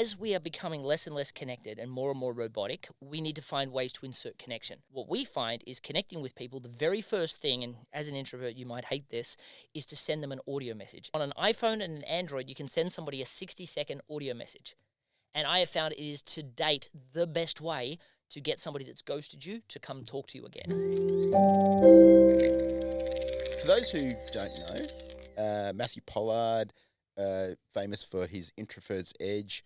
as we are becoming less and less connected and more robotic, we need to find ways to insert connection. What we find is connecting with people. The very first thing, and as an introvert, you might hate this, is to send them an audio message. On an iPhone and an Android, you can send somebody a 60-second audio message. And I have found it is to date the best way to get somebody that's ghosted you to come talk to you again. For those who don't know, Matthew Pollard, famous for his Introvert's Edge,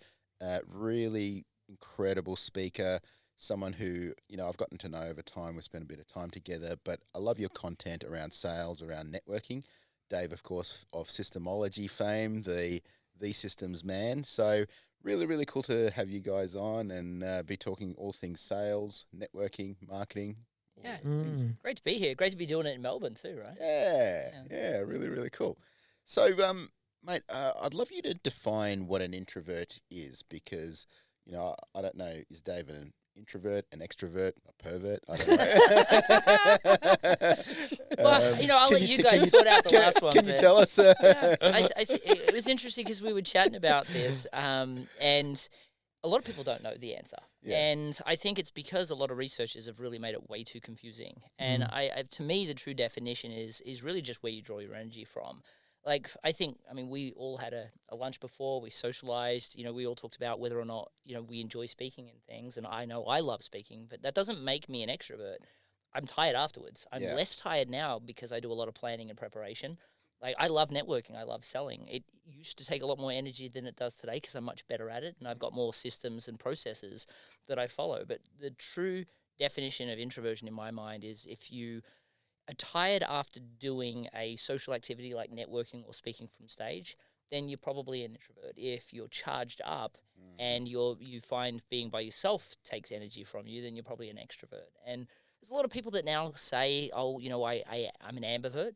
really incredible speaker, someone who, I've gotten to know over time. We've spent a bit of time together, but I love your content around sales, around networking. Dave, of course, of Systemology fame, the systems man. So really, really cool to have you guys on and be talking all things sales, networking, marketing. Yeah, great to be here. Great to be doing it in Melbourne too, right? Yeah, really, really cool. So, mate, I'd love you to define what an introvert is because, I don't know, is Dave an introvert, an extrovert, a pervert? I don't know. Well, I'll let you guys sort out the last one. Can you tell us? It was interesting because we were chatting about this, and a lot of people don't know the answer. Yeah. And I think it's because a lot of researchers have really made it way too confusing. And to me, the true definition is really just where you draw your energy from. Like, we all had a lunch before, we socialized, we all talked about whether or not, we enjoy speaking and things. And I know I love speaking, but that doesn't make me an extrovert. I'm tired afterwards. I'm less tired now because I do a lot of planning and preparation. Like, I love networking. I love selling. It used to take a lot more energy than it does today because I'm much better at it and I've got more systems and processes that I follow. But the true definition of introversion in my mind is if you are tired after doing a social activity like networking or speaking from stage, then you're probably an introvert. If you're charged up and you find being by yourself takes energy from you, then you're probably an extrovert. And there's a lot of people that now say, oh, I'm an ambivert.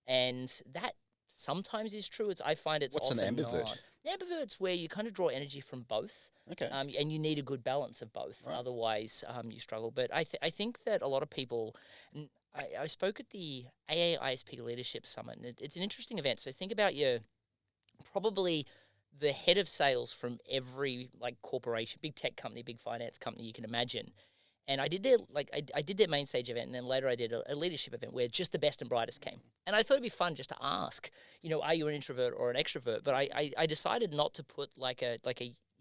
And that sometimes is true. I find it's What's often an ambivert? not. An ambivert's where you kind of draw energy from both. Okay. And you need a good balance of both. Right. Otherwise, you struggle. But I think that a lot of people, and I spoke at the AA ISP Leadership Summit, and it's an interesting event. So think about probably the head of sales from every corporation, big tech company, big finance company you can imagine. And I did their main stage event, and then later I did a leadership event where just the best and brightest came. And I thought it'd be fun just to ask, are you an introvert or an extrovert? But I decided not to put like a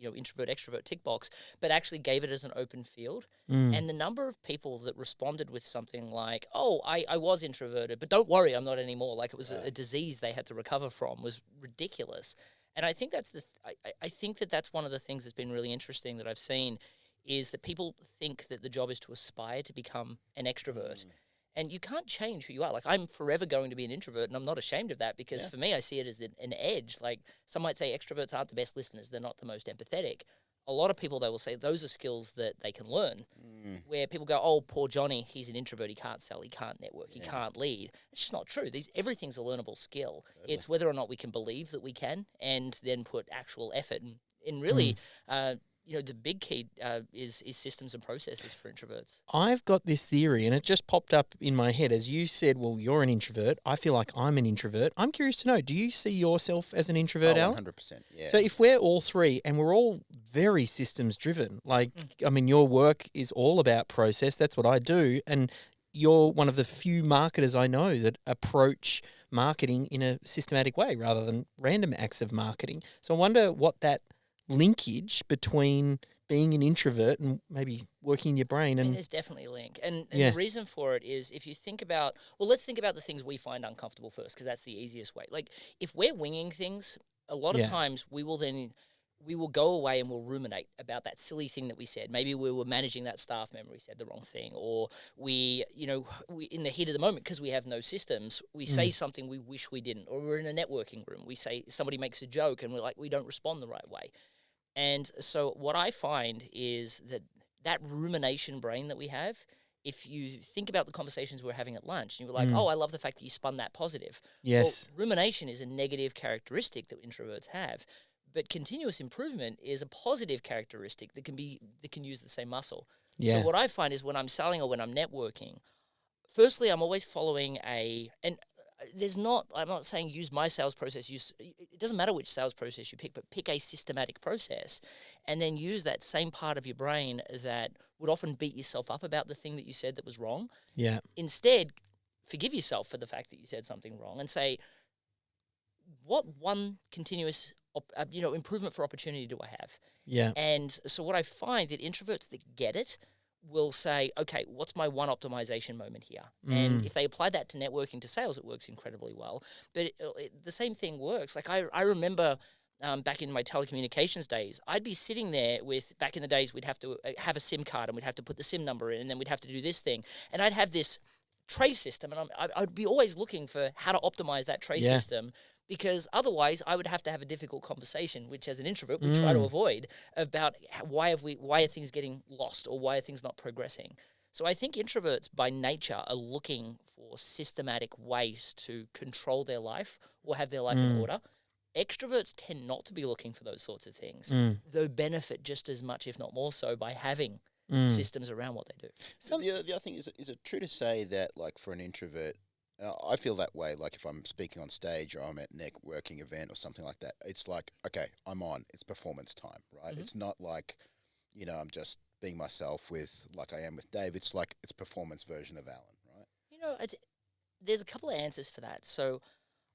introvert extrovert tick box, but actually gave it as an open field. And the number of people that responded with something like, oh, I was introverted, but don't worry, I'm not anymore. Like it was a disease they had to recover from was ridiculous. And I think I think that's one of the things that's been really interesting that I've seen is that people think that the job is to aspire to become an extrovert. And you can't change who you are. Like, I'm forever going to be an introvert, and I'm not ashamed of that because for me, I see it as an edge. Like, some might say extroverts aren't the best listeners. They're not the most empathetic. A lot of people, they will say those are skills that they can learn, where people go, oh, poor Johnny, he's an introvert. He can't sell. He can't network. He can't lead. It's just not true. Everything's a learnable skill. Totally. It's whether or not we can believe that we can and then put actual effort in really the big key is systems and processes for introverts. I've got this theory, and it just popped up in my head as you said, well, you're an introvert. I feel like I'm an introvert. I'm curious to know, do you see yourself as an introvert, Allan? 100%, yeah. So if we're all three, and we're all very systems driven, your work is all about process. That's what I do. And you're one of the few marketers I know that approach marketing in a systematic way rather than random acts of marketing. So I wonder what that linkage between being an introvert and maybe working your brain. And there's definitely a link. And the reason for it is if you think about, let's think about the things we find uncomfortable first, because that's the easiest way. Like if we're winging things, a lot of times we will go away and we'll ruminate about that silly thing that we said. Maybe we were managing that staff member, we said the wrong thing, or we in the heat of the moment, because we have no systems, we say something we wish we didn't, or we're in a networking room, we say somebody makes a joke and we don't respond the right way. And so what I find is that rumination brain that we have, if you think about the conversations we're having at lunch, and you were like, oh, I love the fact that you spun that positive. Yes. Well, rumination is a negative characteristic that introverts have, but continuous improvement is a positive characteristic that can use the same muscle. Yeah. So what I find is when I'm selling or when I'm networking, firstly, I'm always following and there's not. I'm not saying use my sales process. It doesn't matter which sales process you pick, but pick a systematic process, and then use that same part of your brain that would often beat yourself up about the thing that you said that was wrong. Yeah. Instead, forgive yourself for the fact that you said something wrong, and say, what one continuous improvement for opportunity do I have? Yeah. And so what I find that introverts that get it will say, okay, what's my one optimization moment here? And Mm. if they apply that to networking, to sales, it works incredibly well. But the same thing works. Like I remember back in my telecommunications days, I'd be sitting there with, back in the days, we'd have to have a SIM card and we'd have to put the SIM number in and then we'd have to do this thing. And I'd have this tray system and I'd be always looking for how to optimize that tray Yeah. system, because otherwise I would have to have a difficult conversation, which as an introvert we try to Mm. avoid, about why are things getting lost or why are things not progressing. So I think introverts by nature are looking for systematic ways to control their life or have their life in Mm. order. Extroverts tend not to be looking for those sorts of things, Mm. though benefit just as much, if not more so, by having Mm. systems around what they do. Some, The other thing is it true to say that, like, for an introvert, I feel that way. Like, if I'm speaking on stage or I'm at a networking event or something like that, it's like, okay, I'm on. It's performance time, right? Mhm. It's not like, I'm just being myself with, like I am with Dave. It's like it's performance version of Alan, right? There's a couple of answers for that. So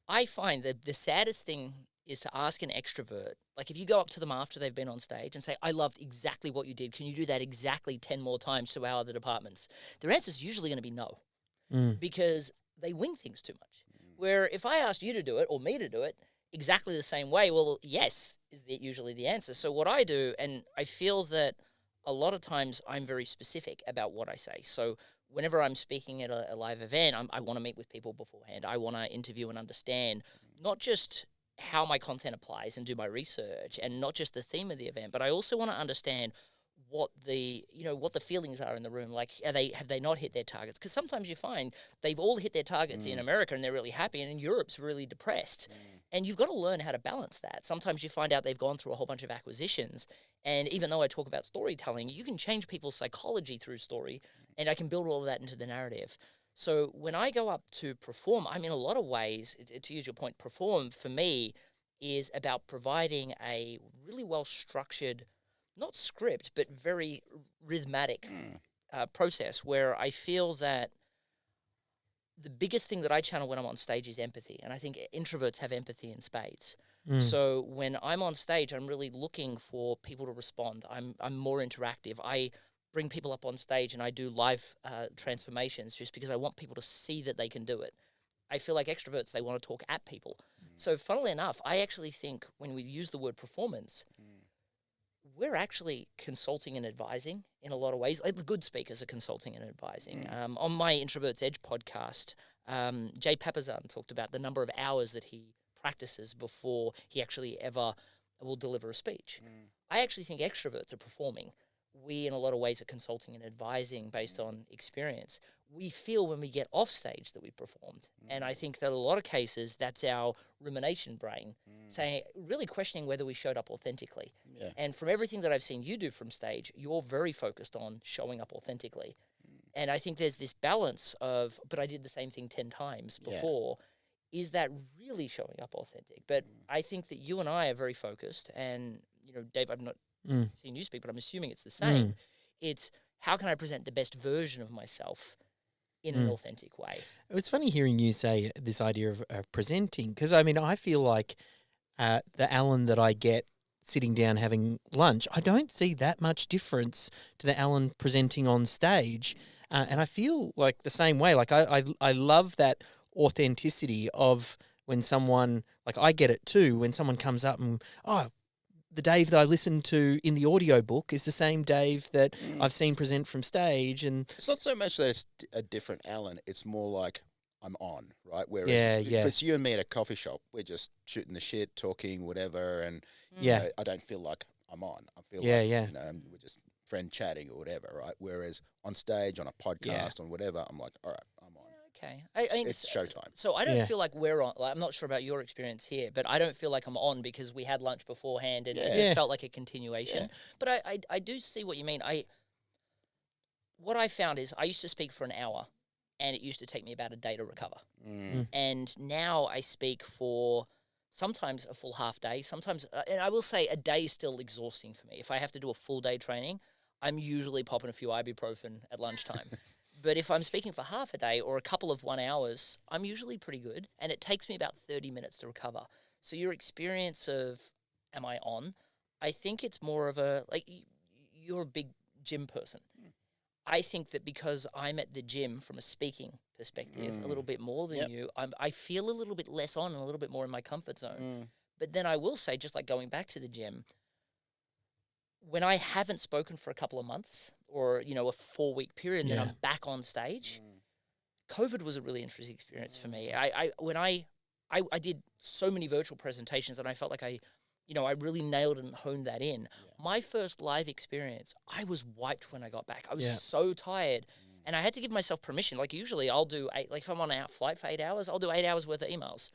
I find that the saddest thing is to ask an extrovert, like if you go up to them after they've been on stage and say, I loved exactly what you did. Can you do that exactly 10 more times to our other departments? Their answer is usually going to be no, mm. because they wing things too much. Mm. Where if I asked you to do it or me to do it exactly the same way, well, yes, is usually the answer. So what I do, and I feel that a lot of times I'm very specific about what I say. So whenever I'm speaking at a live event, I want to meet with people beforehand. I want to interview and understand not just how my content applies and do my research, and not just the theme of the event, but I also want to understand what the feelings are in the room. Like, have they not hit their targets? Because sometimes you find they've all hit their targets in Mm. America and they're really happy, and in Europe's really depressed. Mm. And you've got to learn how to balance that. Sometimes you find out they've gone through a whole bunch of acquisitions, and even though I talk about storytelling, you can change people's psychology through story, and I can build all of that into the narrative. So when I go up to perform, I mean, a lot of ways, to use your point, perform for me is about providing a really well structured, not script, but very rhythmic Mm. process where I feel that the biggest thing that I channel when I'm on stage is empathy. And I think introverts have empathy in spades. Mm. So when I'm on stage, I'm really looking for people to respond. I'm more interactive. I bring people up on stage and I do live transformations just because I want people to see that they can do it. I feel like extroverts, they want to talk at people. So funnily enough, I actually think when we use the word performance, Mm. we're actually consulting and advising in a lot of ways. Like the good speakers are consulting and advising. Mm. On my Introverts Edge podcast, Jay Papasan talked about the number of hours that he practices before he actually ever will deliver a speech. Mm. I actually think extroverts are performing. We, in a lot of ways, are consulting and advising based on experience. We feel when we get off stage that we performed. And I think that a lot of cases, that's our rumination brain saying, really questioning whether we showed up authentically. Yeah. And from everything that I've seen you do from stage, you're very focused on showing up authentically. And I think there's this balance of, but I did the same thing 10 times Yeah. before. Is that really showing up authentic? But I think that you and I are very focused. And, Dave, I've not Mm. seen you speak, but I'm assuming it's the same. Mm. It's how can I present the best version of myself in an Mm. authentic way? It's funny hearing you say this idea of presenting, because I mean, I feel like the Allan that I get sitting down having lunch, I don't see that much difference to the Allan presenting on stage. And I feel like the same way. Like I love that authenticity of when someone, like I get it too, when someone comes up and, oh, the Dave that I listened to in the audio book is the same Dave that Mm. I've seen present from stage. And It's not so much that it's a different Alan. It's more like I'm on, right? Whereas Yeah, if yeah. it's you and me at a coffee shop, we're just shooting the shit, talking, whatever, and Yeah. I don't feel like I'm on. I feel Yeah, like yeah. we're just friend chatting or whatever, right? Whereas on stage, on a podcast, on whatever, I'm like, all right, I'm on. Okay. I think It's showtime. So I don't Yeah. feel like we're on. Like, I'm not sure about your experience here, but I don't feel like I'm on because we had lunch beforehand and it Yeah. just Yeah. felt like a continuation. Yeah. But I do see what you mean. What I found is I used to speak for an hour and it used to take me about a day to recover. Mm. And now I speak for sometimes a full half day, sometimes, and I will say a day is still exhausting for me. If I have to do a full day training, I'm usually popping a few ibuprofen at lunchtime. But if I'm speaking for half a day or a couple of 1 hours, I'm usually pretty good. And it takes me about 30 minutes to recover. So your experience of, am I on? I think it's more of a, like, you're a big gym person. I think that because I'm at the gym from a speaking perspective a little bit more than Yep. you, I feel a little bit less on and a little bit more in my comfort zone. Mm. But then I will say, just like going back to the gym, when I haven't spoken for a couple of months or, a 4-week period, and then Yeah. I'm back on stage, Mm. COVID was a really interesting experience for me. I did so many virtual presentations and I felt like I really nailed and honed that in. Yeah. My first live experience, I was wiped when I got back. I was Yeah. so tired. And I had to give myself permission. Like usually I'll do if I'm on a flight for 8 hours, I'll do 8 hours worth of emails.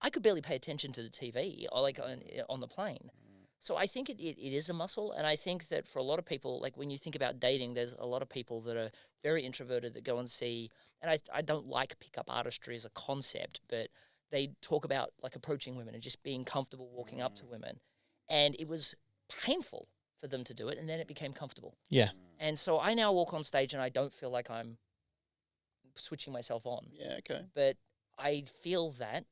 I could barely pay attention to the TV or on the plane. So I think it is a muscle. And I think that for a lot of people, like when you think about dating, there's a lot of people that are very introverted that go and see, and I don't like pickup artistry as a concept, but they talk about like approaching women and just being comfortable walking up to women. And it was painful for them to do it. And then it became comfortable. Yeah. And so I now walk on stage and I don't feel like I'm switching myself on. Yeah, okay. But I feel that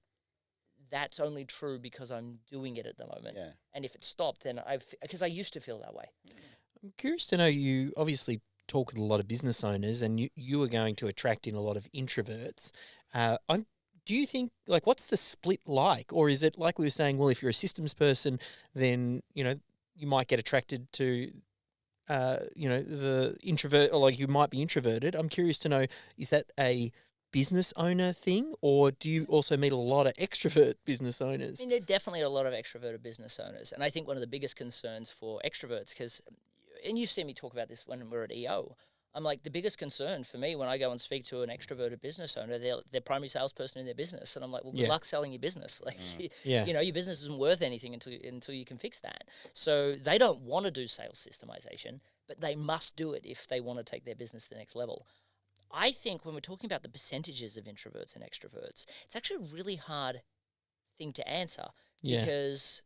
that's only true because I'm doing it at the moment. Yeah. And if it stopped, then because I used to feel that way. I'm curious to know, you obviously talk with a lot of business owners, and you are going to attract in a lot of introverts. Do you think, like, what's the split like? Or is it like we were saying, well, if you're a systems person, then, you might get attracted to, the introvert, or like you might be introverted. I'm curious to know, is that a business owner thing, or do you also meet a lot of extrovert business owners? I mean, there are definitely a lot of extroverted business owners. And I think one of the biggest concerns for extroverts, and you've seen me talk about this when we're at EO, I'm like, the biggest concern for me when I go and speak to an extroverted business owner, they're primary salesperson in their business. And I'm like, well, good Yeah. luck selling your business. Like, Yeah. your business isn't worth anything until you can fix that. So they don't want to do sales systemization, but they must do it if they want to take their business to the next level. I think when we're talking about the percentages of introverts and extroverts, it's actually a really hard thing to answer Yeah. because,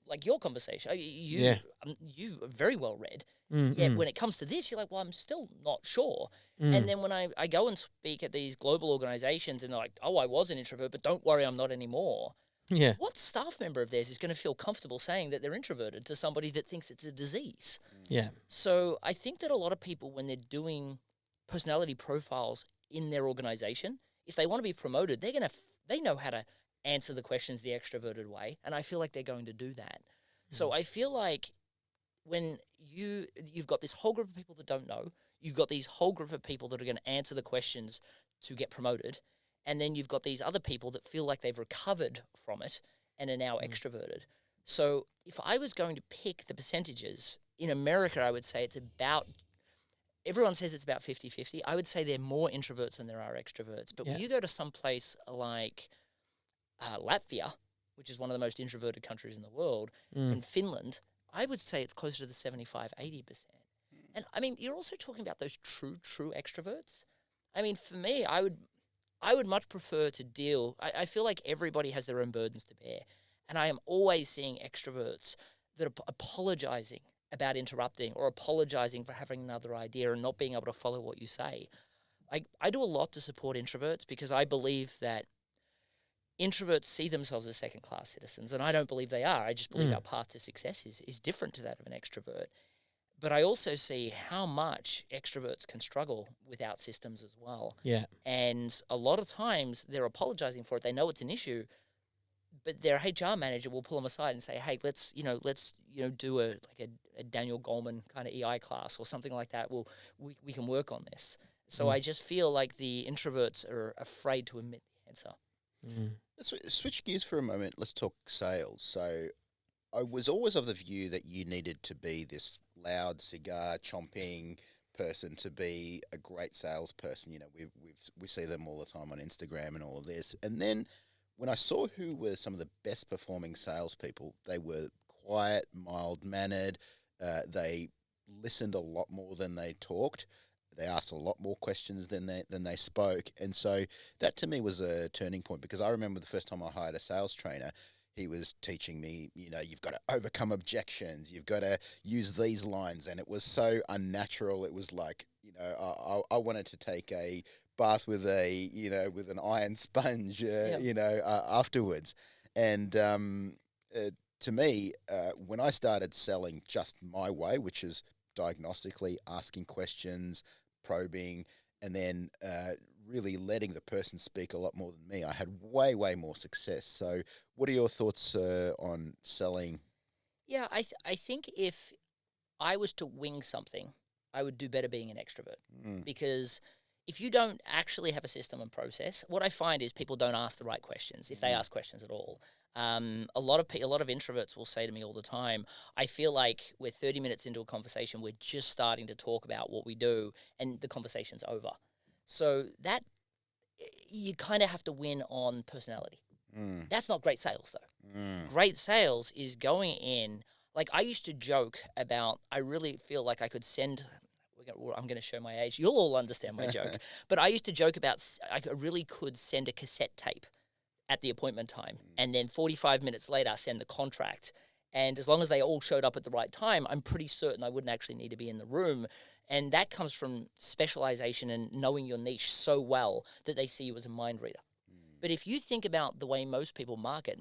like your conversation, Yeah. you are very well read. Mm, Yet mm, when it comes to this, you're like, well, I'm still not sure. mm. And then when I go and speak at these global organizations and they're like, oh, I was an introvert, but don't worry, I'm not anymore. Yeah. What staff member of theirs is going to feel comfortable saying that they're introverted to somebody that thinks it's a disease? Yeah. So I think that a lot of people, when they're doing personality profiles in their organization, if they want to be promoted, they know how to answer the questions the extroverted way, and I feel like they're going to do that. So I feel like when you've got this whole group of people that don't know, you've got these whole group of people that are going to answer the questions to get promoted, and then you've got these other people that feel like they've recovered from it and are now extroverted. So if I was going to pick the percentages in America, I would say it's about, everyone says it's about 50-50. I would say there are more introverts than there are extroverts. But Yeah. when you go to some place like Latvia, which is one of the most introverted countries in the world, and Finland, I would say it's closer to the 75-80%. And I mean, you're also talking about those true extroverts. I mean, for me, I would much prefer to deal. I feel like everybody has their own burdens to bear, and I am always seeing extroverts that are apologizing about interrupting or apologizing for having another idea and not being able to follow what you say. I do a lot to support introverts because I believe that introverts see themselves as second-class citizens, and I don't believe they are. I just believe our path to success is different to that of an extrovert. But I also see how much extroverts can struggle without systems as well. Yeah. And a lot of times they're apologizing for it. They know it's an issue, but their HR manager will pull them aside and say, "Hey, let's do a Daniel Goleman kind of EI class or something like that. We can work on this." So I just feel like the introverts are afraid to admit the answer. Let's switch gears for a moment. Let's talk sales. So I was always of the view that you needed to be this loud cigar chomping person to be a great salesperson. We see them all the time on Instagram and all of this. And then when I saw who were some of the best performing salespeople, they were quiet, mild mannered. They listened a lot more than they talked. They asked a lot more questions than they spoke, and so that to me was a turning point, because I remember the first time I hired a sales trainer. He was teaching me, you've got to overcome objections, you've got to use these lines, and it was so unnatural. It was like, I wanted to take a bath with with an iron sponge, Yeah. afterwards. And to me, when I started selling just my way, which is diagnostically asking questions, probing, and then really letting the person speak a lot more than me, I had way, way more success. So, what are your thoughts on selling? Yeah, I think if I was to wing something, I would do better being an extrovert, Mm, because if you don't actually have a system and process, what I find is people don't ask the right questions, if they mm, ask questions at all. A lot of introverts will say to me all the time, "I feel like we're 30 minutes into a conversation, we're just starting to talk about what we do, and the conversation's over." So that you kind of have to win on personality. mm, That's not great sales though. mm. Great sales is going in. Like, I used to joke about, I really feel like I could send. I'm going to show my age. You'll all understand my joke. But I used to joke about really could send a cassette tape at the appointment time, and then 45 minutes later send the contract. And as long as they all showed up at the right time, I'm pretty certain I wouldn't actually need to be in the room. And that comes from specialization and knowing your niche so well that they see you as a mind reader. But if you think about the way most people market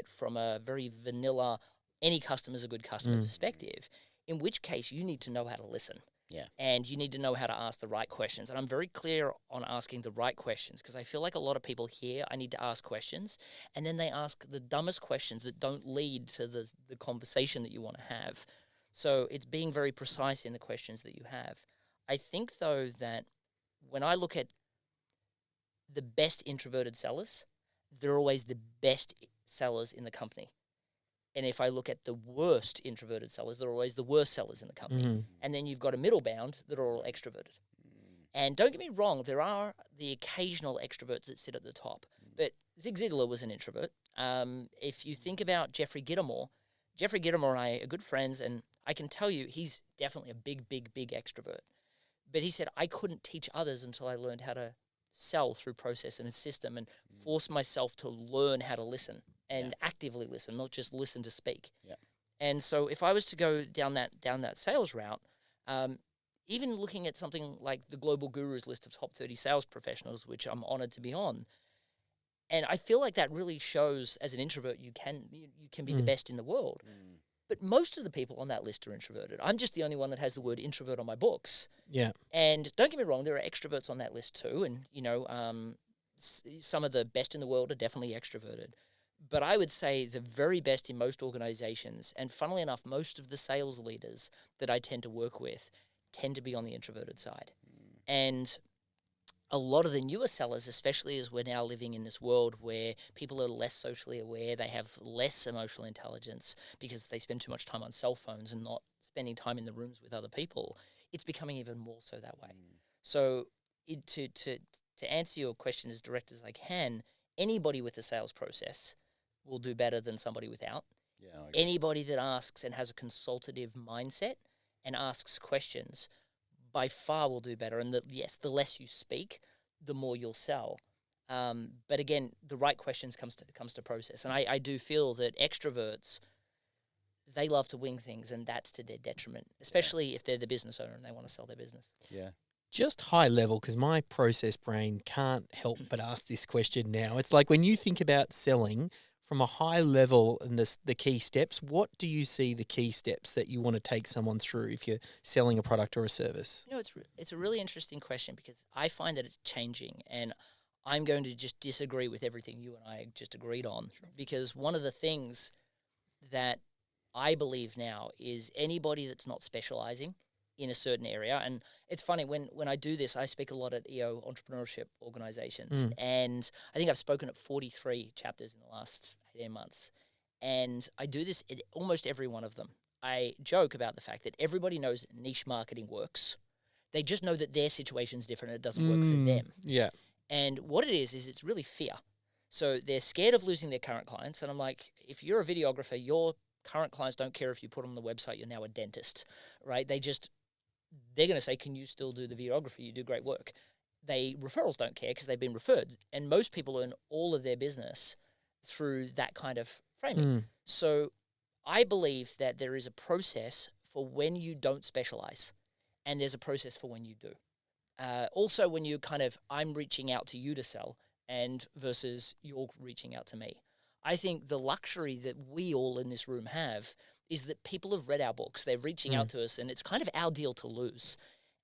from a very vanilla, any customer's a good customer Mm. perspective, in which case you need to know how to listen, Yeah. and you need to know how to ask the right questions. And I'm very clear on asking the right questions, because I feel like a lot of people hear I need to ask questions, and then they ask the dumbest questions that don't lead to the conversation that you want to have. So it's being very precise in the questions that you have. I think, though, that when I look at the best introverted sellers, they're always the best sellers in the company. And if I look at the worst introverted sellers, they're always the worst sellers in the company. Mhm. And then you've got a middle bound that are all extroverted. And don't get me wrong, there are the occasional extroverts that sit at the top. But Zig Ziglar was an introvert. If you think about Jeffrey Gitomer and I are good friends, and I can tell you he's definitely a big, big, big extrovert. But he said, I couldn't teach others until I learned how to sell through process and system, and force myself to learn how to listen Yeah. and actively listen, not just listen to speak. Yeah. And so if I was to go down that sales route, um, even looking at something like the Global Gurus list of top 30 sales professionals, which I'm honored to be on, and I feel like that really shows as an introvert you can be the Mm. best in the world. Mm. But most of the people on that list are introverted. I'm just the only one that has the word introvert on my books. Yeah. And don't get me wrong, there are extroverts on that list too, and some of the best in the world are definitely extroverted. But I would say the very best in most organizations, and funnily enough, most of the sales leaders that I tend to work with tend to be on the introverted side. And a lot of the newer sellers, especially as we're now living in this world where people are less socially aware, they have less emotional intelligence because they spend too much time on cell phones and not spending time in the rooms with other people, it's becoming even more so that way. So, to answer your question as direct as I can, anybody with a sales process will do better than somebody without. Yeah, I agree. Anybody that asks and has a consultative mindset and asks questions by far will do better. And yes, the less you speak, the more you'll sell. But again, the right questions comes to process. And I do feel that extroverts, they love to wing things, and that's to their detriment, especially if they're the business owner and they want to sell their business. Yeah. Just high level, because my process brain can't help but ask this question now. It's like when you think about selling from a high level and the key steps, what do you see the key steps that you want to take someone through if you're selling a product or a service? It's a really interesting question, because I find that it's changing, and I'm going to just disagree with everything you and I just agreed on. Because one of the things that I believe now is anybody that's not specializing in a certain area. And it's funny, when I do this, I speak a lot at EO entrepreneurship organizations, Mm. and I think I've spoken at 43 chapters in the last 18 months. And I do this at almost every one of them. I joke about the fact that everybody knows niche marketing works. They just know that their situation's different and it doesn't work for them. Yeah. And what it is it's really fear. So they're scared of losing their current clients. And I'm like, if you're a videographer, your current clients don't care if you put on the website you're now a dentist, right? they're going to say, can you still do the videography? You do great work. Referrals don't care because they've been referred. And most people earn all of their business through that kind of framing. Mm. So I believe that there is a process for when you don't specialize, and there's a process for when you do. Also, when you I'm reaching out to you to sell, and versus you're reaching out to me. I think the luxury that we all in this room have is that people have read our books. They're reaching out to us, and it's kind of our deal to lose.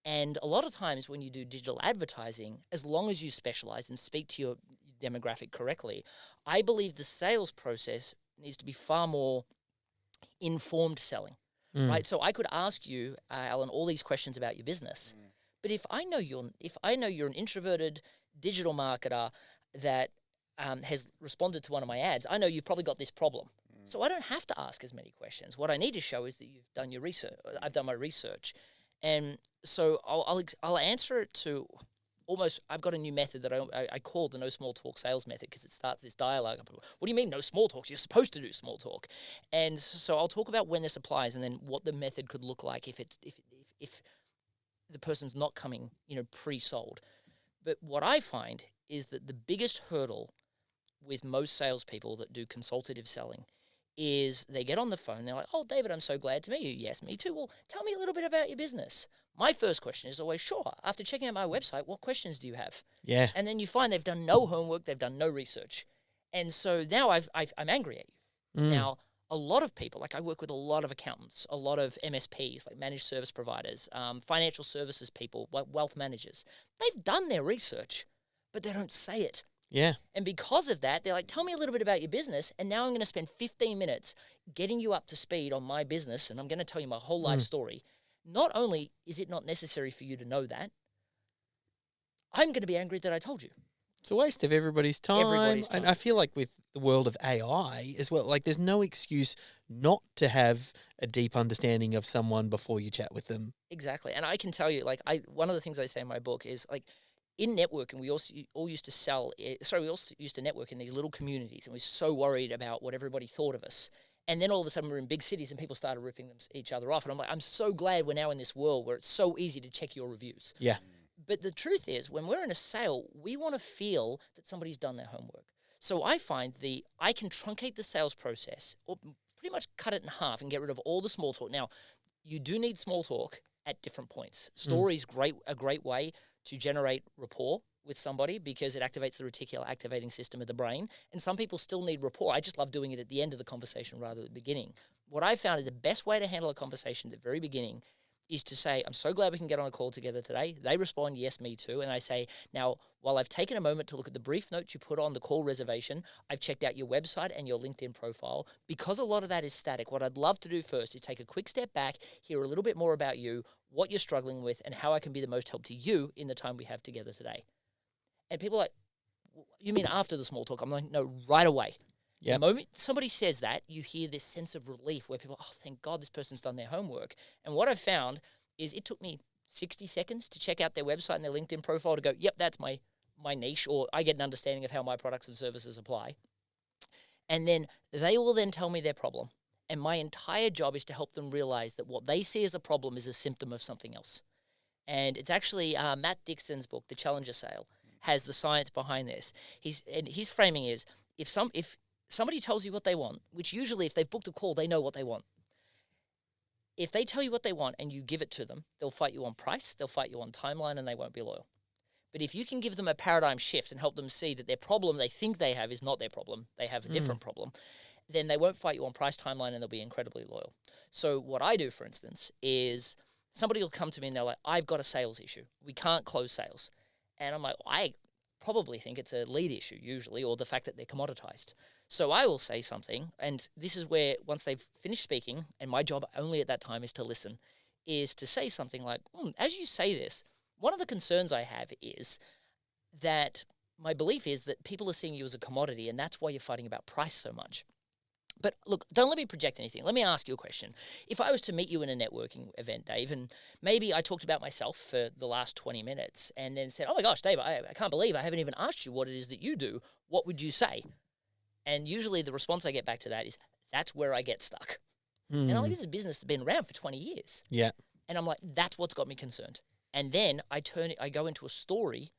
And a lot of times when you do digital advertising, as long as you specialize and speak to your demographic correctly, I believe the sales process needs to be far more informed selling, right? So I could ask you, Alan, all these questions about your business, but if I know you're an introverted digital marketer that has responded to one of my ads, I know you've probably got this problem. So I don't have to ask as many questions. What I need to show is that you've done your research. I've done my research, and so I'll answer it to almost. I've got a new method that I call the no small talk sales method, because it starts this dialogue. What do you mean no small talk? You're supposed to do small talk, and so I'll talk about when this applies, and then what the method could look like if the person's not coming, pre-sold. But what I find is that the biggest hurdle with most salespeople that do consultative selling is they get on the phone, they're like, oh, David, I'm so glad to meet you. Yes, me too. Well, tell me a little bit about your business. My first question is always, sure, after checking out my website, what questions do you have? Yeah. And then you find they've done no homework, they've done no research. And so now I'm angry at you. Now, a lot of people, like I work with a lot of accountants, a lot of MSPs, like managed service providers, financial services people, wealth managers. They've done their research, but they don't say it. Yeah. And because of that, they're like, tell me a little bit about your business. And now I'm going to spend 15 minutes getting you up to speed on my business. And I'm going to tell you my whole life story. Not only is it not necessary for you to know that, I'm going to be angry that I told you. It's a waste of everybody's time. Everybody's time. And I feel like with the world of AI as well, like there's no excuse not to have a deep understanding of someone before you chat with them. Exactly. And I can tell you, one of the things I say in my book is, like, in networking, we all used to network in these little communities, and we're so worried about what everybody thought of us. And then all of a sudden we're in big cities and people started ripping each other off. And I'm like, I'm so glad we're now in this world where it's so easy to check your reviews. Yeah. But the truth is, when we're in a sale, we want to feel that somebody's done their homework. So I find I can truncate the sales process, or pretty much cut it in half and get rid of all the small talk. Now, you do need small talk at different points. Story's a great way to generate rapport with somebody, because it activates the reticular activating system of the brain. And some people still need rapport. I just love doing it at the end of the conversation rather than the beginning. What I found is the best way to handle a conversation at the very beginning is to say, I'm so glad we can get on a call together today. They respond, yes, me too. And I say, now, while I've taken a moment to look at the brief notes you put on the call reservation, I've checked out your website and your LinkedIn profile. Because a lot of that is static, what I'd love to do first is take a quick step back, hear a little bit more about you, what you're struggling with, and how I can be the most help to you in the time we have together today. And people are like, you mean after the small talk? I'm like, no, right away. Yep. The moment somebody says that, you hear this sense of relief where people are, oh, thank God this person's done their homework. And what I've found is it took me 60 seconds to check out their website and their LinkedIn profile to go, yep, that's my niche, or I get an understanding of how my products and services apply. And then they will then tell me their problem. And my entire job is to help them realize that what they see as a problem is a symptom of something else. And it's actually Matt Dixon's book, The Challenger Sale, has the science behind this. His framing is, if somebody tells you what they want, which usually if they've booked a call, they know what they want. If they tell you what they want and you give it to them, they'll fight you on price, they'll fight you on timeline, and they won't be loyal. But if you can give them a paradigm shift and help them see that their problem they think they have is not their problem, they have a different problem, then they won't fight you on price, timeline, and they'll be incredibly loyal. So what I do, for instance, is somebody will come to me and they're like, I've got a sales issue. We can't close sales. And I'm like, I probably think it's a lead issue usually, or the fact that they're commoditized. So I will say something, and this is where once they've finished speaking, and my job only at that time is to listen, is to say something like, as you say this, one of the concerns I have is that my belief is that people are seeing you as a commodity, and that's why you're fighting about price so much. But look, don't let me project anything. Let me ask you a question. If I was to meet you in a networking event, Dave, and maybe I talked about myself for the last 20 minutes and then said, oh my gosh, Dave, I can't believe I haven't even asked you what it is that you do. What would you say? And usually the response I get back to that is, that's where I get stuck. And I think this is a business that's been around for 20 years. Yeah. And I'm like, that's what's got me concerned. And then I go into a story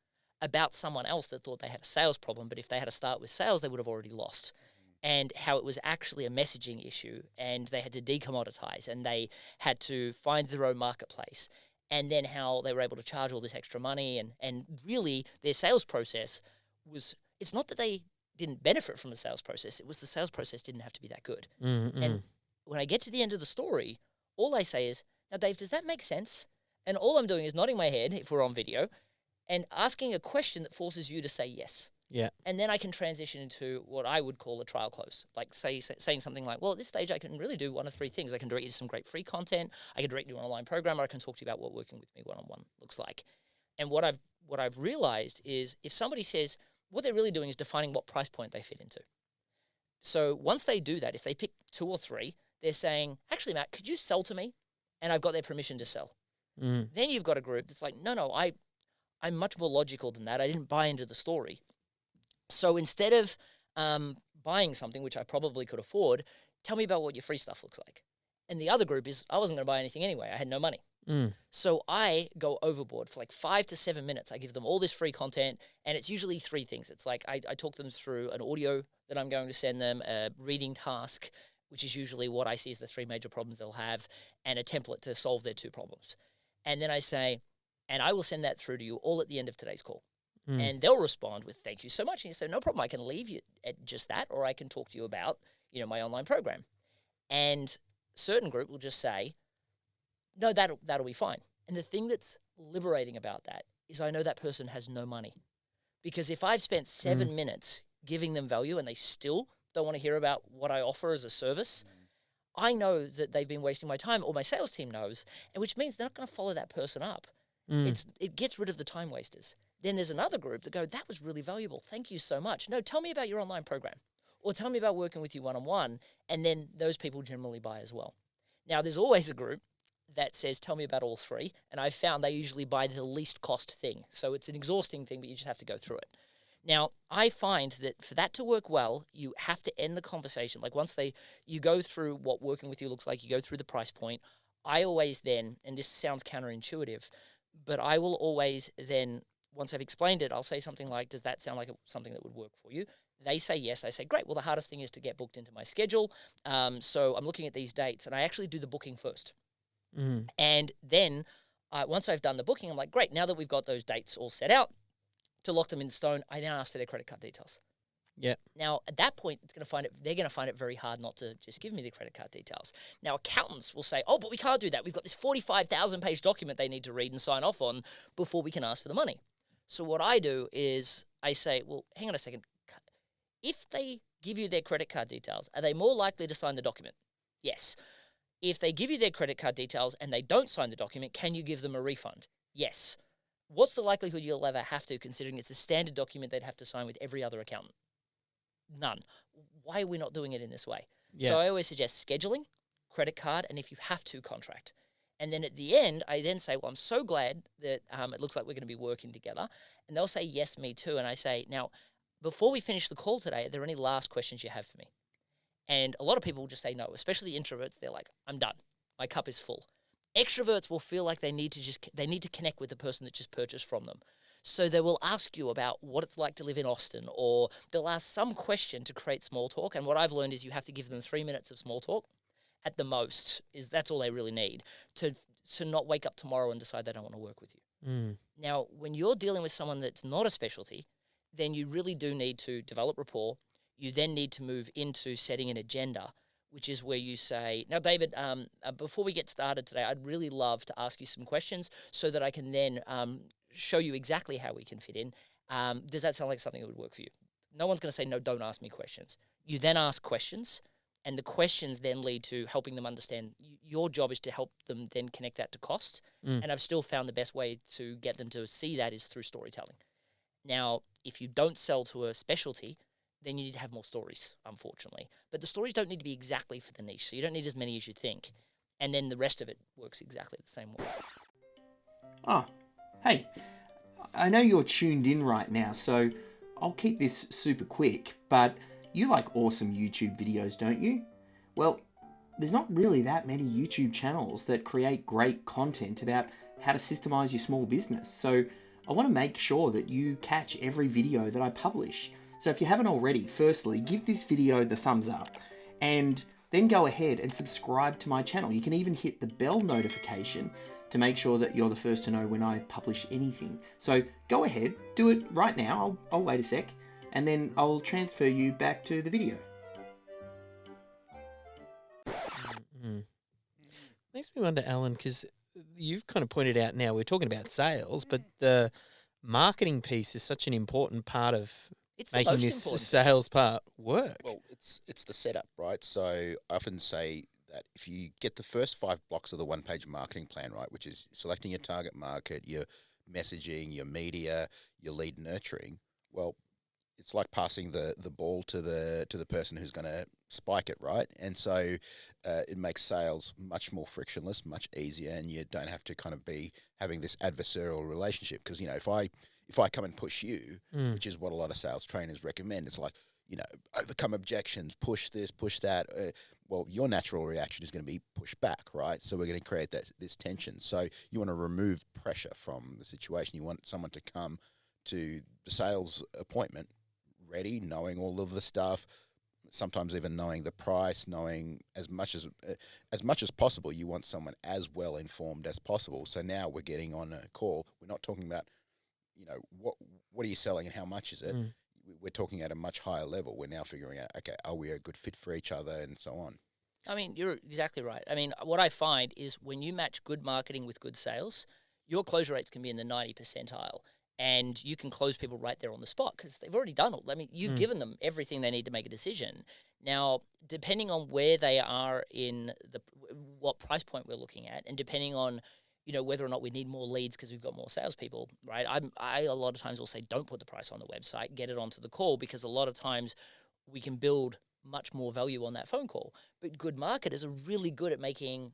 about someone else that thought they had a sales problem, but if they had to start with sales, they would have already lost. And how it was actually a messaging issue, and they had to decommoditize, and they had to find their own marketplace, and then how they were able to charge all this extra money, and really their sales process was, it's not that they didn't benefit from the sales process, it was the sales process didn't have to be that good. And when I get to the end of the story, all I say is, now Dave, does that make sense? And all I'm doing is nodding my head if we're on video and asking a question that forces you to say yes. Yeah. And then I can transition into what I would call a trial close. Like saying something like, well, at this stage, I can really do one of three things. I can direct you to some great free content. I can direct you to an online program, or I can talk to you about what working with me one-on-one looks like. And what I've realized is if somebody says, what they're really doing is defining what price point they fit into. So once they do that, if they pick 2 or 3, they're saying, actually, Matt, could you sell to me? And I've got their permission to sell. Then you've got a group that's like, no, I'm much more logical than that. I didn't buy into the story. So instead of buying something, which I probably could afford, tell me about what your free stuff looks like. And the other group is, I wasn't going to buy anything anyway. I had no money. So I go overboard for like 5 to 7 minutes. I give them all this free content, and it's usually 3 things. It's like I talk them through an audio that I'm going to send them, a reading task, which is usually what I see as the 3 major problems they'll have, and a template to solve their 2 problems. And then I say, and I will send that through to you all at the end of today's call. And they'll respond with, thank you so much. And you say, no problem, I can leave you at just that, or I can talk to you about, my online program. And certain group will just say, no, that'll be fine. And the thing that's liberating about that is I know that person has no money. Because if I've spent 7 minutes giving them value and they still don't want to hear about what I offer as a service, I know that they've been wasting my time, or my sales team knows, and which means they're not going to follow that person up. It gets rid of the time wasters. Then there's another group that go, that was really valuable. Thank you so much. No, tell me about your online program, or tell me about working with you one-on-one. And then those people generally buy as well. Now, there's always a group that says, tell me about all 3. And I've found they usually buy the least cost thing. So it's an exhausting thing, but you just have to go through it. Now, I find that for that to work well, you have to end the conversation. Like once you go through what working with you looks like, you go through the price point. I always then, and this sounds counterintuitive, but I will always then, once I've explained it, I'll say something like, does that sound like something that would work for you? They say yes. I say, great. Well, the hardest thing is to get booked into my schedule. So I'm looking at these dates, and I actually do the booking first. And then once I've done the booking, I'm like, great. Now that we've got those dates all set out to lock them in stone, I then ask for their credit card details. Yeah. Now, at that point, they're going to find it very hard not to just give me the credit card details. Now, accountants will say, oh, but we can't do that. We've got this 45,000-page document they need to read and sign off on before we can ask for the money. So what I do is I say, well, hang on a second. If they give you their credit card details, are they more likely to sign the document? Yes. If they give you their credit card details and they don't sign the document, can you give them a refund? Yes. What's the likelihood you'll ever have to, considering it's a standard document they'd have to sign with every other accountant? None. Why are we not doing it in this way? Yeah. So I always suggest scheduling, credit card, and if you have to, contract. And then at the end, I then say, well, I'm so glad that it looks like we're going to be working together. And they'll say, yes, me too. And I say, now, before we finish the call today, are there any last questions you have for me? And a lot of people will just say no, especially introverts. They're like, I'm done. My cup is full. Extroverts will feel like they need to connect with the person that just purchased from them. So they will ask you about what it's like to live in Austin, or they'll ask some question to create small talk. And what I've learned is you have to give them 3 minutes of small talk at the most. That's all they really need to not wake up tomorrow and decide they don't want to work with you. Now, when you're dealing with someone that's not a specialty, then you really do need to develop rapport. You then need to move into setting an agenda, which is where you say, now, David, before we get started today, I'd really love to ask you some questions so that I can then show you exactly how we can fit in. Does that sound like something that would work for you? No one's going to say, no, don't ask me questions. You then ask questions, and the questions then lead to helping them understand. Your job is to help them then connect that to costs. And I've still found the best way to get them to see that is through storytelling. Now, if you don't sell to a specialty, then you need to have more stories, unfortunately. But the stories don't need to be exactly for the niche, so you don't need as many as you think. And then the rest of it works exactly the same way. Oh, hey, I know you're tuned in right now, so I'll keep this super quick, but you like awesome YouTube videos, don't you? Well, there's not really that many YouTube channels that create great content about how to systemize your small business. So I want to make sure that you catch every video that I publish. So if you haven't already, firstly, give this video the thumbs up and then go ahead and subscribe to my channel. You can even hit the bell notification to make sure that you're the first to know when I publish anything. So go ahead, do it right now. I'll wait a sec and then I'll transfer you back to the video. Mm. Makes me wonder, Alan, because you've kind of pointed out now we're talking about sales, but the marketing piece is such an important part of It's the making most this important piece. sales part work. Well, it's the setup, right? So I often say that if you get the first 5 blocks of the one-page marketing plan right, which is selecting your target market, your messaging, your media, your lead nurturing, well, it's like passing the ball to the person who's going to spike it, right? And so it makes sales much more frictionless, much easier, and you don't have to kind of be having this adversarial relationship. Because if I come and push you, which is what a lot of sales trainers recommend, it's like, overcome objections, push this, push that. Well, your natural reaction is going to be push back, right? So we're going to create this tension. So you want to remove pressure from the situation. You want someone to come to the sales appointment ready, knowing all of the stuff, sometimes even knowing the price, knowing as much as possible. You want someone as well informed as possible. So now we're getting on a call. We're not talking about, what are you selling and how much is it? We're talking at a much higher level. We're now figuring out, okay, are we a good fit for each other, and so on. I mean, you're exactly right. I mean, what I find is when you match good marketing with good sales, your closure rates can be in the 90 percentile. And you can close people right there on the spot because they've already done it. I mean, you've given them everything they need to make a decision. Now, depending on where they are in what price point we're looking at, and depending on whether or not we need more leads because we've got more salespeople, right? I a lot of times will say don't put the price on the website, get it onto the call, because a lot of times we can build much more value on that phone call. But good marketers are really good at making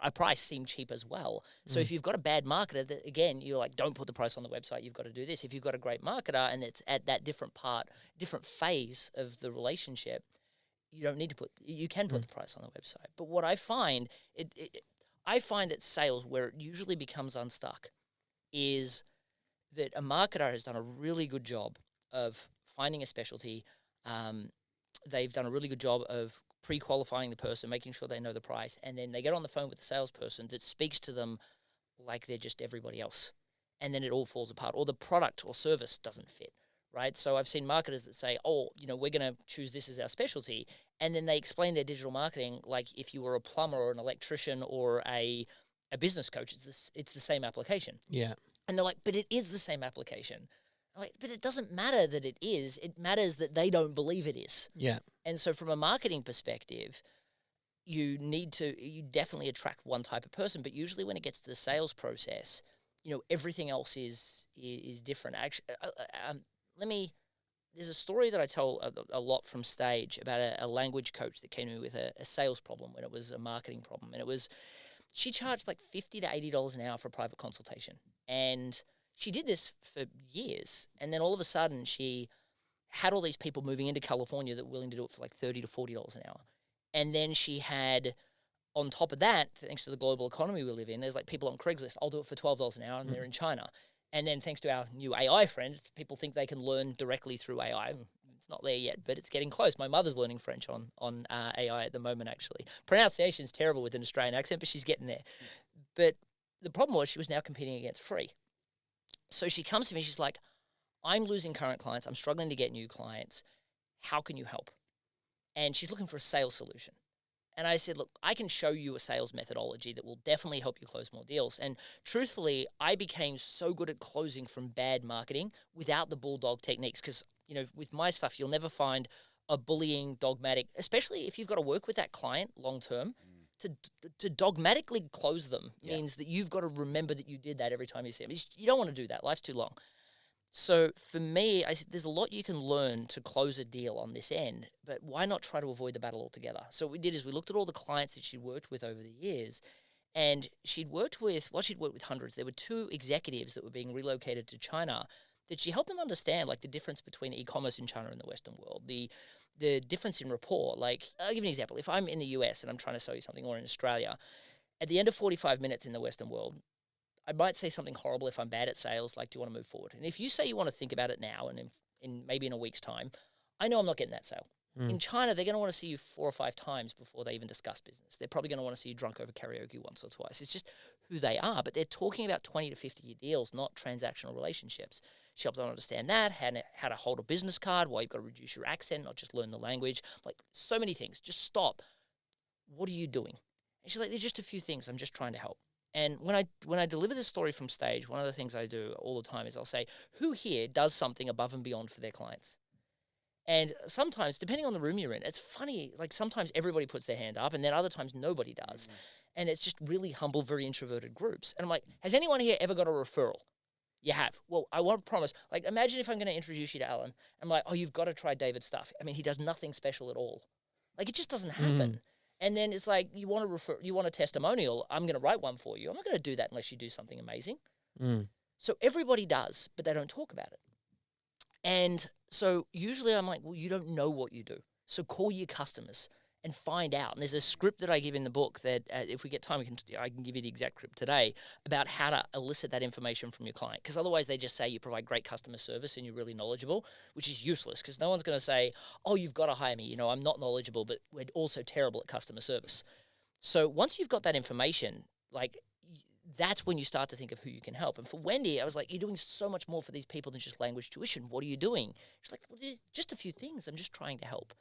a price seem cheap as well. So if you've got a bad marketer, that again, you're like, don't put the price on the website. You've got to do this. If you've got a great marketer and it's at that different phase of the relationship, you don't need to you can put the price on the website. But what I find, I find at sales where it usually becomes unstuck is that a marketer has done a really good job of finding a specialty. They've done a really good job of pre-qualifying the person, making sure they know the price, and then they get on the phone with the salesperson that speaks to them like they're just everybody else. And then it all falls apart, or the product or service doesn't fit, right? So I've seen marketers that say, we're going to choose this as our specialty, and then they explain their digital marketing like if you were a plumber or an electrician or a business coach, it's the same application. Yeah. And they're like, but it is the same application. I'm like, but it doesn't matter that it is. It matters that they don't believe it is. Yeah. And so from a marketing perspective, you definitely attract one type of person, but usually when it gets to the sales process, everything else is different. Actually, there's a story that I tell a lot from stage about a language coach that came to me with a sales problem when it was a marketing problem. And she charged like $50 to $80 an hour for a private consultation. And she did this for years. And then all of a sudden she had all these people moving into California that were willing to do it for like $30 to $40 an hour. And then she had, on top of that, thanks to the global economy we live in, there's like people on Craigslist, I'll do it for $12 an hour, and they're in China. And then thanks to our new AI friend, people think they can learn directly through AI. It's not there yet, but it's getting close. My mother's learning French on AI at the moment, actually. Pronunciation's terrible with an Australian accent, but she's getting there. But the problem was she was now competing against free. So she comes to me, she's like, I'm losing current clients. I'm struggling to get new clients. How can you help? And she's looking for a sales solution. And I said, look, I can show you a sales methodology that will definitely help you close more deals. And truthfully, I became so good at closing from bad marketing without the bulldog techniques. Because, with my stuff, you'll never find a bullying, dogmatic, especially if you've got to work with that client long term. To dogmatically close them means that you've got to remember that you did that every time you see them. You don't want to do that. Life's too long. So for me, I said, there's a lot you can learn to close a deal on this end, but why not try to avoid the battle altogether? So what we did is we looked at all the clients that she'd worked with over the years, and she'd worked with hundreds. There were 2 executives that were being relocated to China that she helped them understand, like the difference between e-commerce in China and the Western world, the the difference in rapport. Like, I'll give you an example. If I'm in the US and I'm trying to sell you something, or in Australia, at the end of 45 minutes in the Western world, I might say something horrible if I'm bad at sales, like, do you want to move forward? And if you say you want to think about it now and in maybe in a week's time, I know I'm not getting that sale. In China, they're going to want to see you 4 or 5 times before they even discuss business. They're probably going to want to see you drunk over karaoke once or twice. It's just who they are. But they're talking about 20 to 50-year deals, not transactional relationships. She helped them understand that, how to hold a business card, why you've got to reduce your accent, not just learn the language. Like, so many things. Just stop. What are you doing? And she's like, there's just a few things. I'm just trying to help. And when I deliver this story from stage, one of the things I do all the time is I'll say, who here does something above and beyond for their clients? And sometimes, depending on the room you're in, it's funny. Like, sometimes everybody puts their hand up, and then other times nobody does. And it's just really humble, very introverted groups. And I'm like, has anyone here ever got a referral? You have. Well, I want to promise. Like, imagine if I'm going to introduce you to Allan. I'm like, oh, you've got to try David's stuff. I mean, he does nothing special at all. Like, it just doesn't happen. And then it's like, you want a testimonial. I'm going to write one for you. I'm not going to do that unless you do something amazing. So everybody does, but they don't talk about it. And so usually I'm like, well, you don't know what you do. So call your customers and find out. And there's a script that I give in the book that if we get time, I can give you the exact script today about how to elicit that information from your client. Because otherwise they just say you provide great customer service and you're really knowledgeable, which is useless because no one's going to say, oh, you've got to hire me. You know, I'm not knowledgeable, but we're also terrible at customer service. So once you've got that information, like, that's when you start to think of who you can help. And for Wendy, I was like, you're doing so much more for these people than just language tuition. What are you doing? She's like, well, just a few things. I'm just trying to help.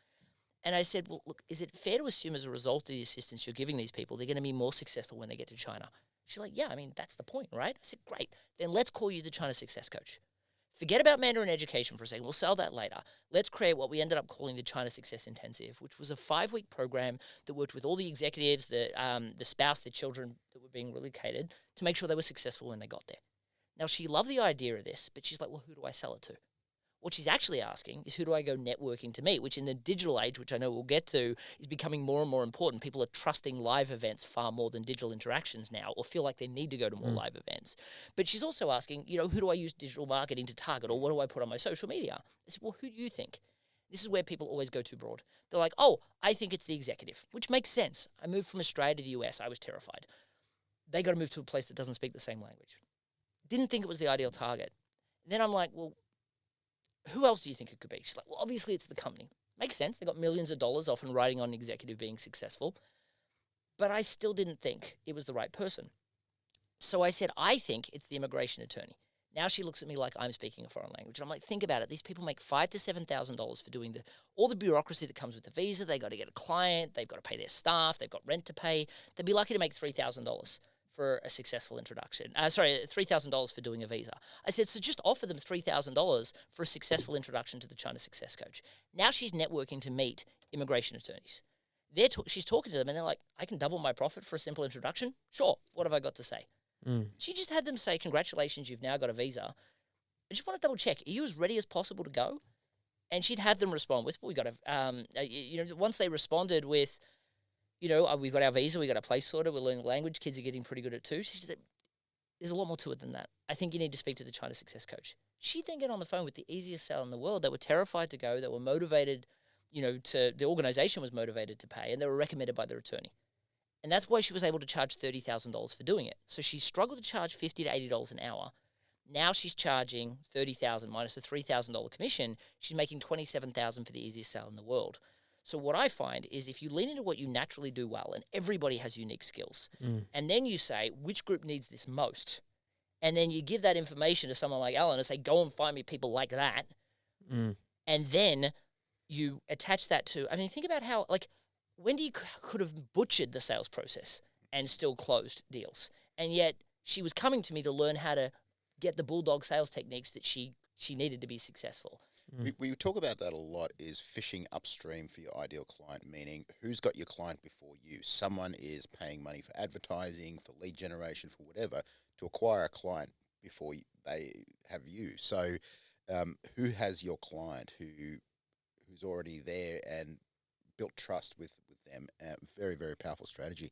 And I said, well, look, is it fair to assume as a result of the assistance you're giving these people, they're going to be more successful when they get to China? She's like, yeah, I mean, that's the point, right? I said, great. Then let's call you the China Success Coach. Forget about Mandarin education for a second. We'll sell that later. Let's create what we ended up calling the China Success Intensive, which was a 5-week program that worked with all the executives, the spouse, the children that were being relocated to make sure they were successful when they got there. Now, she loved the idea of this, but she's like, well, who do I sell it to? What she's actually asking is, who do I go networking to meet, which in the digital age, which I know we'll get to, is becoming more and more important. People are trusting live events far more than digital interactions now, or feel like they need to go to more live events. But she's also asking, you know, who do I use digital marketing to target, or what do I put on my social media? I said, well, who do you think? This is where people always go too broad. They're like, oh, I think it's the executive, which makes sense. I moved from Australia to the US. I was terrified. They got to move to a place that doesn't speak the same language. Didn't think it was the ideal target. And then I'm like, well, who else do you think it could be? She's like, well, obviously it's the company. Makes sense. They got millions of dollars often riding on an executive being successful. But I still didn't think it was the right person. So I said, I think it's the immigration attorney. Now she looks at me like I'm speaking a foreign language. And I'm like, think about it. These people make $5,000 to $7,000 for doing all the bureaucracy that comes with the visa. They got to get a client. They've got to pay their staff. They've got rent to pay. They'd be lucky to make $3,000 for a successful introduction. $3,000 for doing a visa. I said, so just offer them $3,000 for a successful introduction to the China Success Coach. Now she's networking to meet immigration attorneys. She's talking to them and they're like, I can double my profit for a simple introduction? Sure. What have I got to say? She just had them say, congratulations, you've now got a visa. I just want to double check, are you as ready as possible to go? And she'd have them respond with, well, we got to, once they responded with, we've got our visa, we got a place sorted, we're learning language, kids are getting pretty good at it too. She said, there's a lot more to it than that. I think you need to speak to the China Success Coach. She'd then get on the phone with the easiest sale in the world. They were terrified to go. They were motivated, the organization was motivated to pay, and they were recommended by their attorney. And that's why she was able to charge $30,000 for doing it. So she struggled to charge $50 to $80 an hour. Now she's charging $30,000 minus a $3,000 commission. She's making $27,000 for the easiest sale in the world. So what I find is, if you lean into what you naturally do well, and everybody has unique skills, and then you say, which group needs this most? And then you give that information to someone like Allan and say, go and find me people like that. And then you attach that to, think about how, Wendy could have butchered the sales process and still closed deals. And yet she was coming to me to learn how to get the bulldog sales techniques that she needed to be successful. We talk about that a lot, is fishing upstream for your ideal client, meaning who's got your client before you. Someone is paying money for advertising, for lead generation, for whatever, to acquire a client before they have you. So who has your client who's already there and built trust with them? Very, very powerful strategy.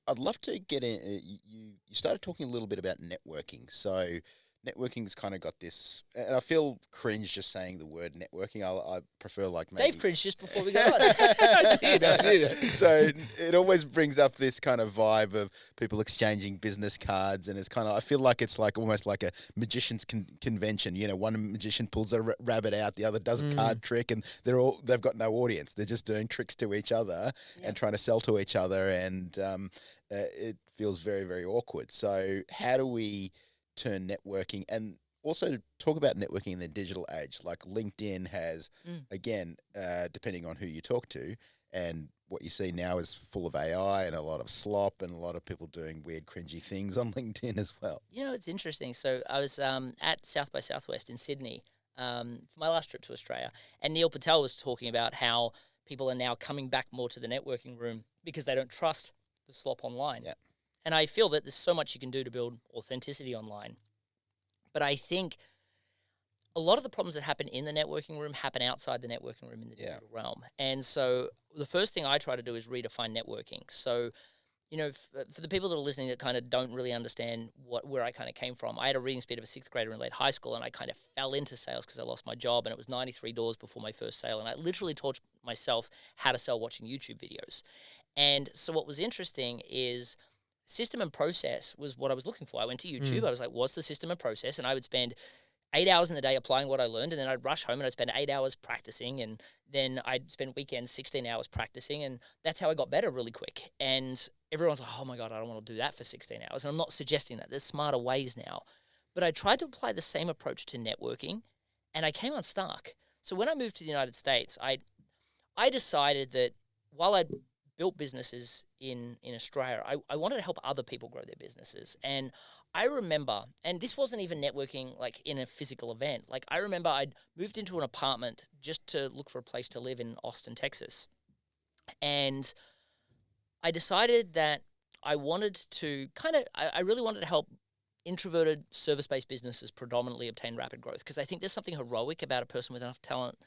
I'd love to get in. You started talking a little bit about networking. So networking's kind of got this, and I feel cringe just saying the word networking. I prefer like Dave maybe. cringed just before we got on. I did. So it always brings up this kind of vibe of people exchanging business cards, and it's kind of, I feel like it's like almost like a magician's convention. You know, one magician pulls a rabbit out, the other does a card trick, and they've got no audience. They're just doing tricks to each other and trying to sell to each other, and it feels very, very awkward. So how do we turn networking, and also talk about networking in the digital age? Like LinkedIn has, again, depending on who you talk to, and what you see now is full of AI and a lot of slop and a lot of people doing weird, cringy things on LinkedIn as well. You know, it's interesting. So I was at South by Southwest in Sydney for my last trip to Australia, and Neil Patel was talking about how people are now coming back more to the networking room because they don't trust the slop online. Yeah. And I feel that there's so much you can do to build authenticity online. But I think a lot of the problems that happen in the networking room happen outside the networking room in the digital realm. And so the first thing I try to do is redefine networking. So, you know, for the people that are listening that kind of don't really understand where I kind of came from, I had a reading speed of a sixth grader in late high school, and I kind of fell into sales because I lost my job, and it was 93 doors before my first sale. And I literally taught myself how to sell watching YouTube videos. And so what was interesting is system and process was what I was looking for. I went to YouTube. I was like, what's the system and process? And I would spend 8 hours in the day applying what I learned, and then I'd rush home and I'd spend 8 hours practicing, and then I'd spend weekends 16 hours practicing, and that's how I got better really quick. And everyone's like, oh my God, I don't want to do that for 16 hours. And I'm not suggesting that. There's smarter ways now. But I tried to apply the same approach to networking, and I came unstuck. So when I moved to the United States, I decided that while I'd built businesses in Australia, I wanted to help other people grow their businesses. And I remember, and this wasn't even networking like in a physical event. Like I remember I'd moved into an apartment just to look for a place to live in Austin, Texas. And I decided that I wanted to I really wanted to help introverted service-based businesses predominantly obtain rapid growth, because I think there's something heroic about a person with enough talent,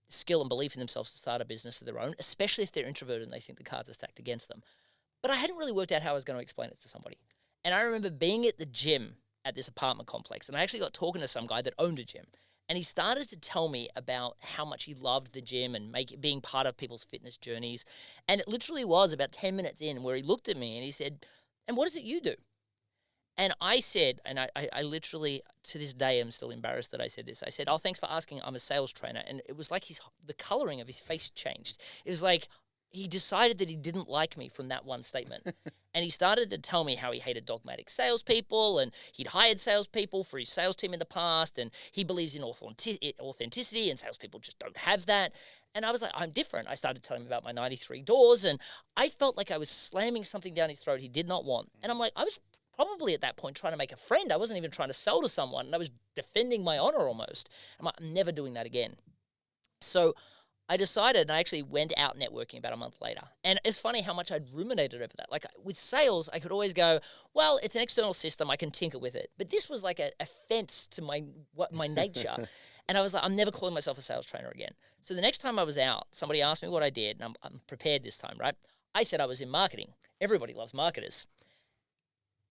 skill, and belief in themselves to start a business of their own, especially if they're introverted and they think the cards are stacked against them. But I hadn't really worked out how I was going to explain it to somebody. And I remember being at the gym at this apartment complex, and I actually got talking to some guy that owned a gym. And he started to tell me about how much he loved the gym and being part of people's fitness journeys. And it literally was about 10 minutes in where he looked at me and he said, and what is it you do? And I said, and I literally, to this day, am still embarrassed that I said this. I said, oh, thanks for asking. I'm a sales trainer. And it was like the coloring of his face changed. It was like he decided that he didn't like me from that one statement. And he started to tell me how he hated dogmatic salespeople, and he'd hired salespeople for his sales team in the past, and he believes in authenticity, and salespeople just don't have that. And I was like, I'm different. I started telling him about my 93 doors, and I felt like I was slamming something down his throat he did not want. And I'm like, I was probably at that point trying to make a friend. I wasn't even trying to sell to someone, and I was defending my honor almost. I'm like, I'm never doing that again. So I decided, and I actually went out networking about a month later. And it's funny how much I'd ruminated over that. Like with sales, I could always go, well, it's an external system, I can tinker with it. But this was like a fence to my nature. And I was like, I'm never calling myself a sales trainer again. So the next time I was out, somebody asked me what I did, and I'm prepared this time, right? I said I was in marketing. Everybody loves marketers.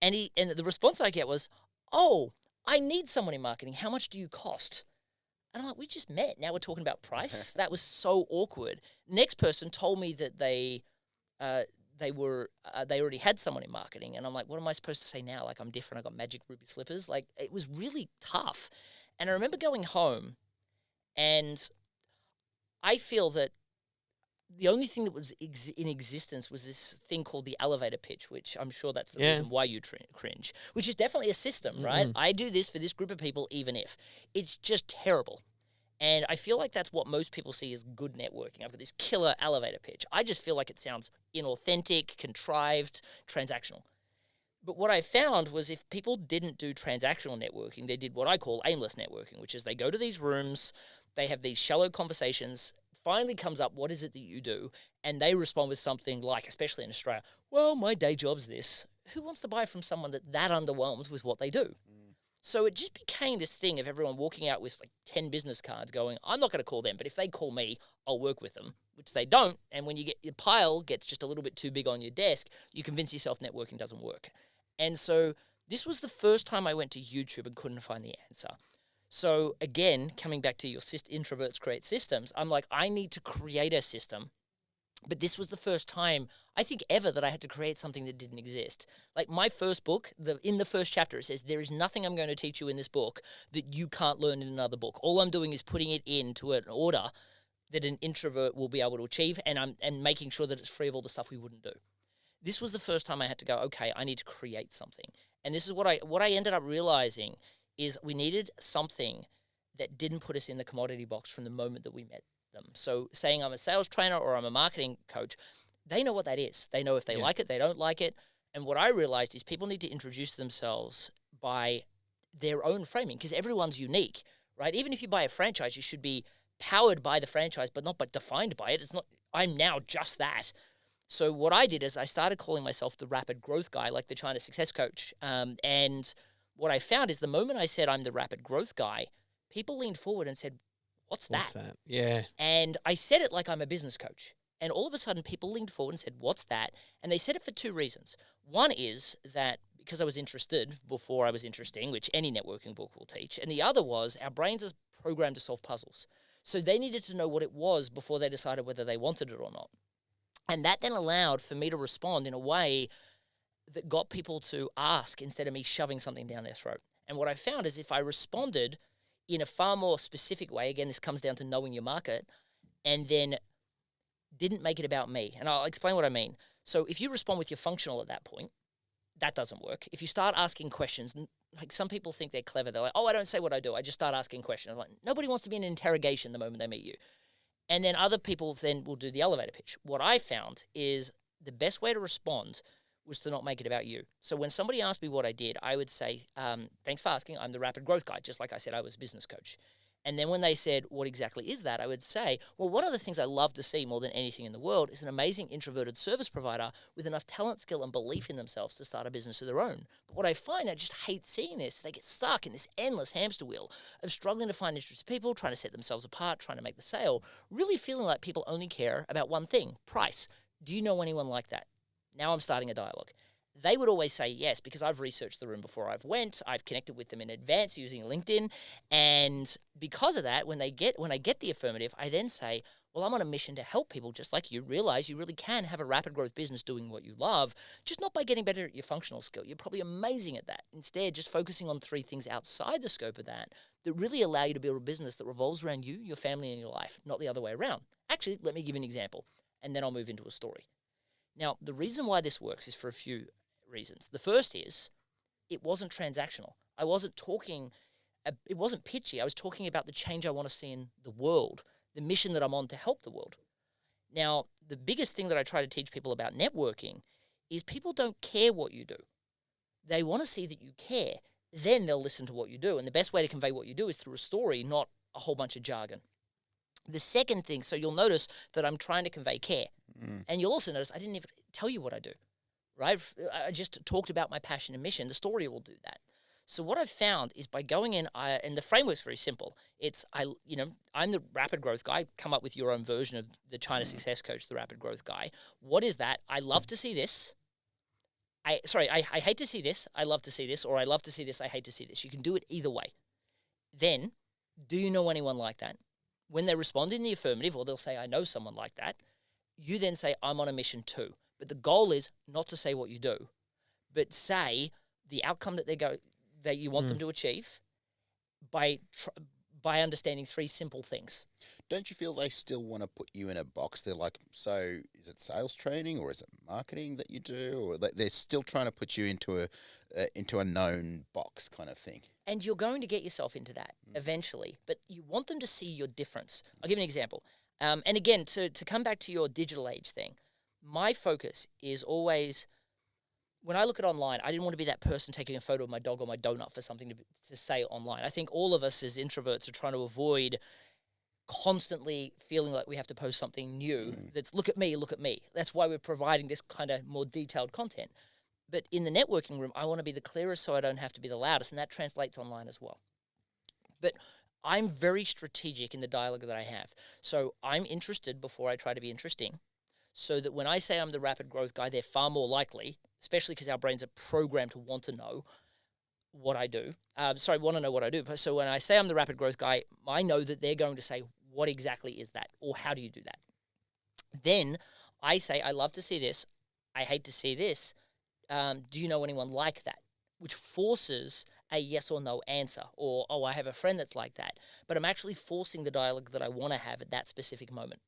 And the response I get was, oh, I need someone in marketing. How much do you cost? And I'm like, we just met. Now we're talking about price. That was so awkward. Next person told me that they already had someone in marketing, and I'm like, what am I supposed to say now? Like, I'm different. I got magic ruby slippers. Like, it was really tough. And I remember going home, and I feel that the only thing that was in existence was this thing called the elevator pitch, which I'm sure that's the reason why you cringe, which is definitely a system, right? I do this for this group of people, even if. It's just terrible. And I feel like that's what most people see as good networking. I've got this killer elevator pitch. I just feel like it sounds inauthentic, contrived, transactional. But what I found was if people didn't do transactional networking, they did what I call aimless networking, which is they go to these rooms, they have these shallow conversations, finally comes up, what is it that you do? And they respond with something like, especially in Australia, well, my day job's this. Who wants to buy from someone that underwhelmed with what they do? So it just became this thing of everyone walking out with like 10 business cards going, I'm not going to call them, but if they call me, I'll work with them, which they don't. And when your pile gets just a little bit too big on your desk, you convince yourself networking doesn't work. And so This was the first time I went to YouTube and couldn't find the answer. So again, coming back to your introverts create systems, I'm like, I need to create a system. But this was the first time I think ever that I had to create something that didn't exist. Like my first book, in the first chapter, it says, there is nothing I'm going to teach you in this book that you can't learn in another book. All I'm doing is putting it into an order that an introvert will be able to achieve, and making sure that it's free of all the stuff we wouldn't do. This was the first time I had to go, okay, I need to create something. And this is what I ended up realizing is we needed something that didn't put us in the commodity box from the moment that we met them. So saying I'm a sales trainer or I'm a marketing coach, they know what that is. They know if they like it, they don't like it. And what I realized is people need to introduce themselves by their own framing, because everyone's unique, right? Even if you buy a franchise, you should be powered by the franchise, but not defined by it. It's not, I'm now just that. So what I did is I started calling myself the rapid growth guy, like the China success coach. And what I found is the moment I said I'm the rapid growth guy, people leaned forward and said, what's that? Yeah. And I said it like I'm a business coach. And all of a sudden, people leaned forward and said, what's that? And they said it for two reasons. One is that because I was interested before I was interesting, which any networking book will teach. And the other was our brains are programmed to solve puzzles. So they needed to know what it was before they decided whether they wanted it or not. And that then allowed for me to respond in a way that got people to ask instead of me shoving something down their throat. And what I found is if I responded in a far more specific way, again, this comes down to knowing your market, and then didn't make it about me. And I'll explain what I mean. So if you respond with your functional at that point, that doesn't work. If you start asking questions, like some people think they're clever. They're like, oh, I don't say what I do. I just start asking questions. I'm like, nobody wants to be in an interrogation the moment they meet you. And then other people then will do the elevator pitch. What I found is the best way to respond was to not make it about you. So when somebody asked me what I did, I would say, thanks for asking. I'm the rapid growth guy, just like I said I was a business coach. And then when they said, what exactly is that? I would say, well, one of the things I love to see more than anything in the world is an amazing introverted service provider with enough talent, skill, and belief in themselves to start a business of their own. But what I find, I just hate seeing this. They get stuck in this endless hamster wheel of struggling to find interested people, trying to set themselves apart, trying to make the sale, really feeling like people only care about one thing, price. Do you know anyone like that? Now I'm starting a dialogue. They would always say yes, because I've researched the room before I've went. I've connected with them in advance using LinkedIn. And because of that, when I get the affirmative, I then say, well, I'm on a mission to help people just like you realize you really can have a rapid growth business doing what you love, just not by getting better at your functional skill. You're probably amazing at that. Instead, just focusing on 3 things outside the scope of that really allow you to build a business that revolves around you, your family, and your life, not the other way around. Actually, let me give you an example, and then I'll move into a story. Now, the reason why this works is for a few reasons. The first is it wasn't transactional. I wasn't talking, it wasn't pitchy. I was talking about the change I want to see in the world, the mission that I'm on to help the world. Now, the biggest thing that I try to teach people about networking is people don't care what you do. They want to see that you care. Then they'll listen to what you do. And the best way to convey what you do is through a story, not a whole bunch of jargon. The second thing, so you'll notice that I'm trying to convey care. And you'll also notice I didn't even tell you what I do. Right? I just talked about my passion and mission. The story will do that. So what I've found is by going in, and the framework's very simple. It's, I'm the rapid growth guy. Come up with your own version of the China success coach, the rapid growth guy. What is that? I love to see this. I hate to see this. I love to see this. Or I love to see this. I hate to see this. You can do it either way. Then, do you know anyone like that? When they respond in the affirmative, or they'll say, I know someone like that, you then say, I'm on a mission too. But the goal is not to say what you do, but say the outcome that you want them to achieve by understanding 3 simple things. Don't you feel they still want to put you in a box? They're like, so is it sales training or is it marketing that you do? Or they're still trying to put you into a known box kind of thing. And you're going to get yourself into that eventually, but you want them to see your difference. I'll give you an example. And again, to come back to your digital age thing, my focus is always, when I look at online, I didn't want to be that person taking a photo of my dog or my donut for something to say online. I think all of us as introverts are trying to avoid constantly feeling like we have to post something new that's look at me, look at me. That's why we're providing this kind of more detailed content. But in the networking room, I want to be the clearest so I don't have to be the loudest, and that translates online as well. But I'm very strategic in the dialogue that I have. So I'm interested before I try to be interesting, so that when I say I'm the rapid growth guy, they're far more likely, especially because our brains are programmed to want to know, what I do. Want to know what I do. So when I say I'm the rapid growth guy, I know that they're going to say, what exactly is that? Or how do you do that? Then I say, I love to see this. I hate to see this. Do you know anyone like that? Which forces a yes or no answer, or, oh, I have a friend that's like that. But I'm actually forcing the dialogue that I want to have at that specific moment.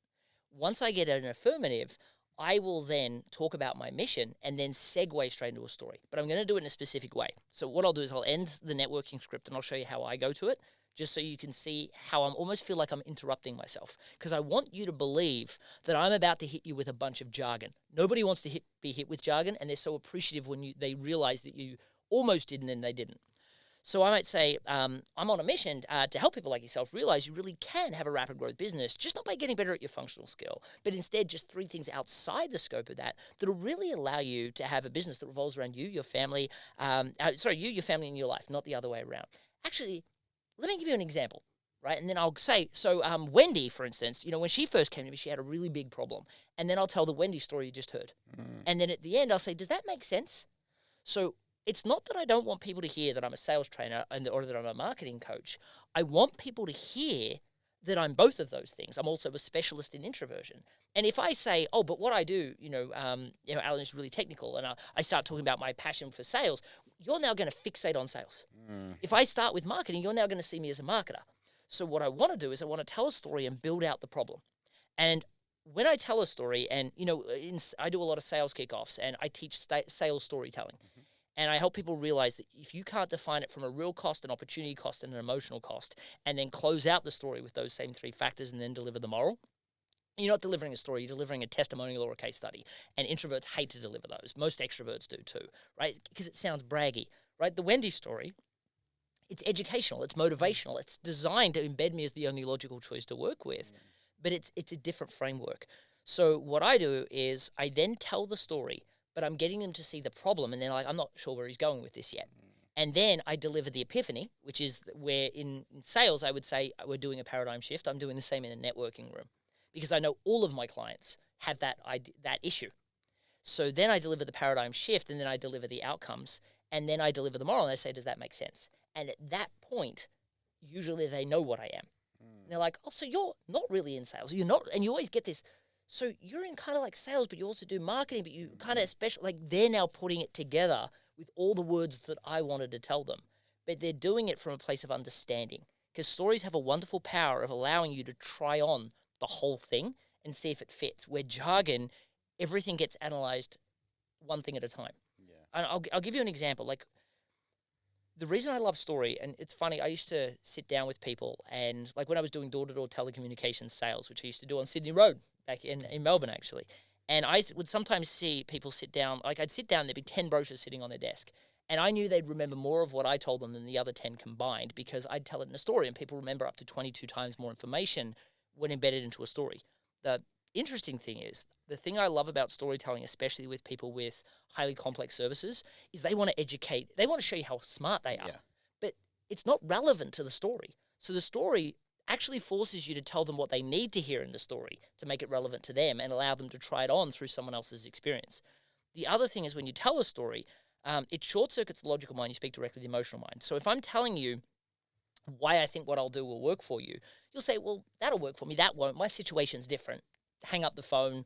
Once I get an affirmative, I will then talk about my mission and then segue straight into a story. But I'm going to do it in a specific way. So what I'll do is I'll end the networking script and I'll show you how I go to it, just so you can see how I'm almost feel like I'm interrupting myself. Because I want you to believe that I'm about to hit you with a bunch of jargon. Nobody wants to be hit with jargon, and they're so appreciative when they realize that you almost did and then they didn't. So I might say, I'm on a mission to help people like yourself realize you really can have a rapid growth business, just not by getting better at your functional skill, but instead just 3 things outside the scope of that that'll really allow you to have a business that revolves around you, your family, your family and your life, not the other way around. Actually, let me give you an example, right? And then I'll say, Wendy, for instance, when she first came to me, she had a really big problem. And then I'll tell the Wendy story you just heard. And then at the end, I'll say, does that make sense? So it's not that I don't want people to hear that I'm a sales trainer or that I'm a marketing coach. I want people to hear that I'm both of those things. I'm also a specialist in introversion. And if I say, oh, but what I do, Allan is really technical, and I start talking about my passion for sales, you're now going to fixate on sales. If I start with marketing, you're now going to see me as a marketer. So what I want to do is I want to tell a story and build out the problem. And when I tell a story, and I do a lot of sales kickoffs, and I teach sales storytelling. And I help people realize that if you can't define it from a real cost, an opportunity cost, and an emotional cost, and then close out the story with those same 3 factors and then deliver the moral, you're not delivering a story, you're delivering a testimonial or a case study. And introverts hate to deliver those. Most extroverts do too, right? Because it sounds braggy, right? The Wendy story, it's educational, it's motivational, it's designed to embed me as the only logical choice to work with, but it's a different framework. So what I do is I then tell the story, but I'm getting them to see the problem, and they're like, I'm not sure where he's going with this yet. And then I deliver the epiphany, which is where in sales, I would say we're doing a paradigm shift. I'm doing the same in a networking room because I know all of my clients have that issue. So then I deliver the paradigm shift, and then I deliver the outcomes, and then I deliver the moral, and they say, does that make sense? And at that point, usually they know what I am. And they're like, oh, so you're not really in sales. You're not, and you always get this, so you're in kind of like sales, but you also do marketing, but you kind of special, like they're now putting it together with all the words that I wanted to tell them. But they're doing it from a place of understanding, because stories have a wonderful power of allowing you to try on the whole thing and see if it fits. Where jargon, everything gets analyzed one thing at a time. Yeah. And I'll give you an example. Like, the reason I love story, and it's funny, I used to sit down with people, and like when I was doing door-to-door telecommunications sales, which I used to do on Sydney Road back in Melbourne, actually. And I would sometimes see people sit down, like I'd sit down, there'd be 10 brochures sitting on their desk. And I knew they'd remember more of what I told them than the other 10 combined, because I'd tell it in a story, and people remember up to 22 times more information when embedded into a story. The interesting thing is, the thing I love about storytelling, especially with people with highly complex services, is they want to educate. They want to show you how smart they are. Yeah. But it's not relevant to the story. So the story actually forces you to tell them what they need to hear in the story to make it relevant to them and allow them to try it on through someone else's experience. The other thing is, when you tell a story, it short circuits the logical mind, you speak directly to the emotional mind. So if I'm telling you why I think what I'll do will work for you, you'll say, well, that'll work for me, that won't. My situation's different. Hang up the phone,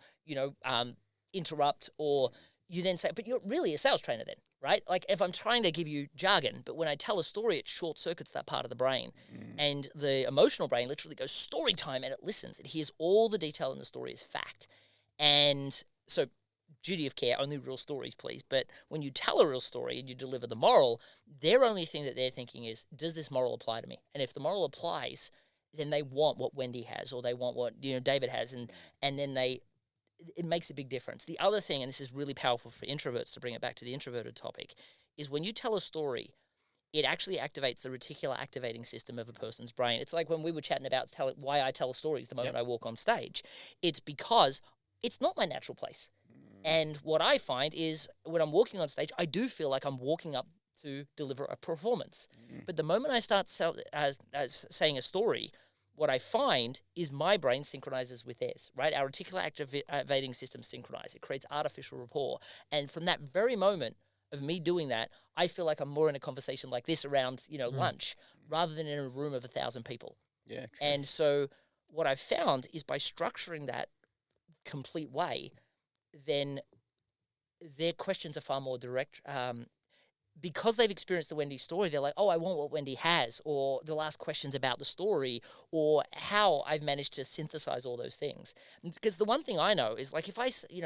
interrupt, or you then say, but you're really a sales trainer then, right? Like if I'm trying to give you jargon, but when I tell a story, it short circuits that part of the brain. And the emotional brain literally goes story time, and it listens. It hears all the detail in the story as fact. And so, duty of care, only real stories, please. But when you tell a real story and you deliver the moral, their only thing that they're thinking is, does this moral apply to me? And if the moral applies, then they want what Wendy has, or they want what David has, and then it makes a big difference. The other thing, and this is really powerful for introverts, to bring it back to the introverted topic, is when you tell a story, it actually activates the reticular activating system of a person's brain. It's like when we were chatting about why I tell stories the moment I walk on stage. It's because it's not my natural place. And what I find is when I'm walking on stage, I do feel like I'm walking up to deliver a performance. But the moment I start saying a story, what I find is my brain synchronizes with theirs, right? Our reticular activating system synchronize. It creates artificial rapport. And from that very moment, of me doing that, I feel like I'm more in a conversation like this around, Mm. lunch, rather than in a room of 1,000 people. Yeah, true. And so what I've found is by structuring that complete way, then their questions are far more direct. Because they've experienced the Wendy story, they're like, oh, I want what Wendy has, or they'll ask questions about the story, or how I've managed to synthesize all those things. Because the one thing I know is, like, if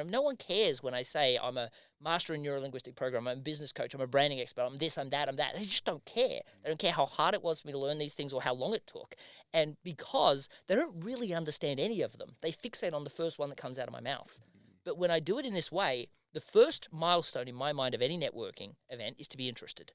no one cares when I say I'm a master in neurolinguistic programming, I'm a business coach, I'm a branding expert, I'm this, I'm that, I'm that. They just don't care. They don't care how hard it was for me to learn these things or how long it took. And because they don't really understand any of them, they fixate on the first one that comes out of my mouth. But when I do it in this way, the first milestone in my mind of any networking event is to be interested,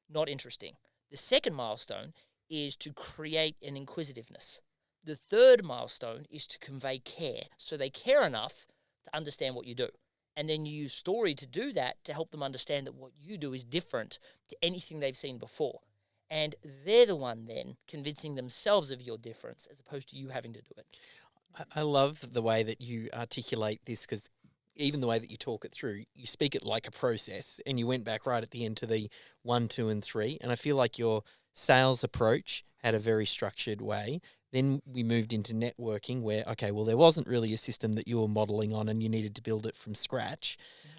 not interesting. The second milestone is to create an inquisitiveness. The third milestone is to convey care, so they care enough to understand what you do. And then you use story to do that, to help them understand that what you do is different to anything they've seen before. And they're the one then convincing themselves of your difference, as opposed to you having to do it. I love the way that you articulate this, because even the way that you talk it through, you speak it like a process, and you went back right at the end to the 1, 2, and 3. And I feel like your sales approach had a very structured way. Then we moved into networking where, okay, well, there wasn't really a system that you were modeling on and you needed to build it from scratch.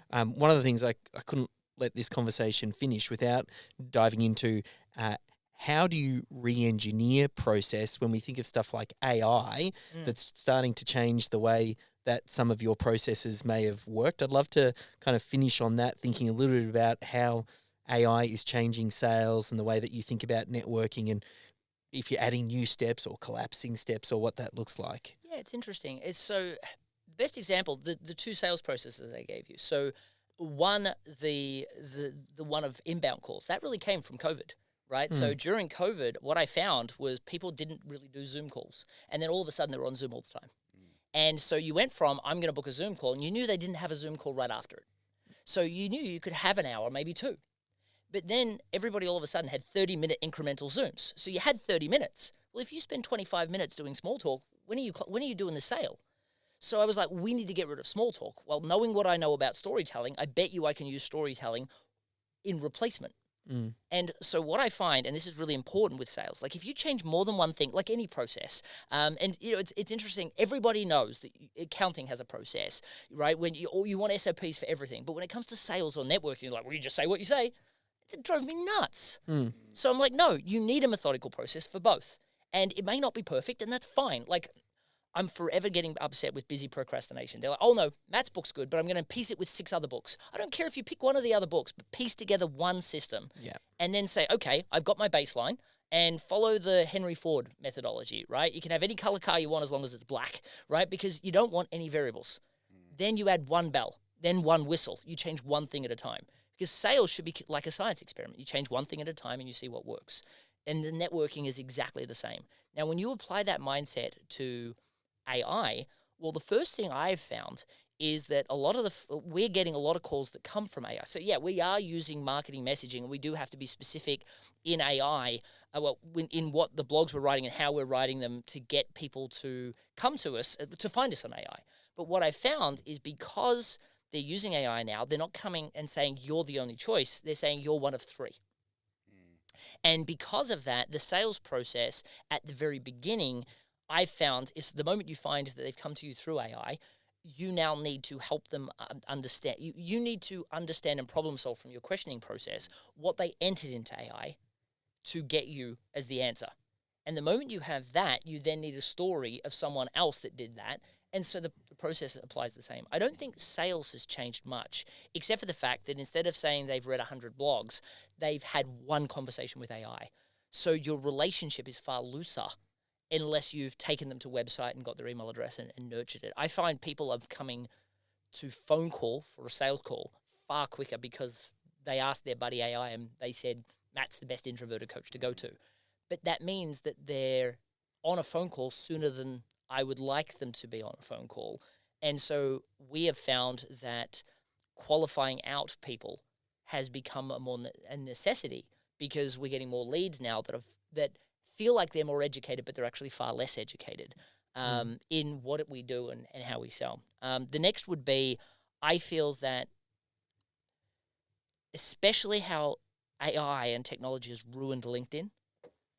One of the things I couldn't let this conversation finish without diving into how do you re-engineer process when we think of stuff like AI that's starting to change the way that some of your processes may have worked. I'd love to kind of finish on that, thinking a little bit about how AI is changing sales and the way that you think about networking, and if you're adding new steps or collapsing steps, or what that looks like. Yeah, it's interesting. It's so best example, the two sales processes I gave you. So one, the one of inbound calls, that really came from COVID, right? So during COVID, what I found was people didn't really do Zoom calls, and then all of a sudden they were on Zoom all the time. And so you went from, I'm going to book a Zoom call, and you knew they didn't have a Zoom call right after it. So you knew you could have an hour, maybe two. But then everybody all of a sudden had 30-minute incremental Zooms. So you had 30 minutes. Well, if you spend 25 minutes doing small talk, when are you doing the sale? So I was like, we need to get rid of small talk. Well, knowing what I know about storytelling, I bet you I can use storytelling in replacement. And so what I find, and this is really important with sales, like if you change more than one thing, like any process, and it's interesting. Everybody knows that accounting has a process, right? When you want SOPs for everything, but when it comes to sales or networking, you're like, well, you just say what you say. It drove me nuts. So I'm like, no, you need a methodical process for both, and it may not be perfect, and that's fine. Like, I'm forever getting upset with busy procrastination. They're like, oh no, Matt's book's good, but I'm going to piece it with 6 other books. I don't care if you pick one of the other books, but piece together one system. And then say, okay, I've got my baseline, and follow the Henry Ford methodology, right? You can have any color car you want as long as it's black, right? Because you don't want any variables. Then you add one bell, then one whistle. You change one thing at a time. Because sales should be like a science experiment. You change one thing at a time and you see what works. And the networking is exactly the same. Now, when you apply that mindset to AI, well, the first thing I've found is that we're getting a lot of calls that come from AI. So yeah, we are using marketing messaging, and we do have to be specific in AI, in what the blogs we're writing and how we're writing them to get people to come to us, to find us on AI. But what I found is, because they're using AI now, they're not coming and saying you're the only choice. They're saying you're one of 3. And because of that, the sales process at the very beginning, I've found, is the moment you find that they've come to you through AI, you now need to help them understand. You need to understand and problem solve from your questioning process what they entered into AI to get you as the answer. And the moment you have that, you then need a story of someone else that did that. And so the process applies the same. I don't think sales has changed much, except for the fact that instead of saying they've read 100 blogs, they've had one conversation with AI. So your relationship is far looser unless you've taken them to a website and got their email address and nurtured it. I find people are coming to phone call for a sales call far quicker because they asked their buddy AI and they said, Matt's the best introverted coach to go to. But that means that they're on a phone call sooner than I would like them to be on a phone call. And so we have found that qualifying out people has become a necessity, because we're getting more leads now that feel like they're more educated, but they're actually far less educated in what we do and how we sell. The next would be, I feel that especially how AI and technology has ruined LinkedIn,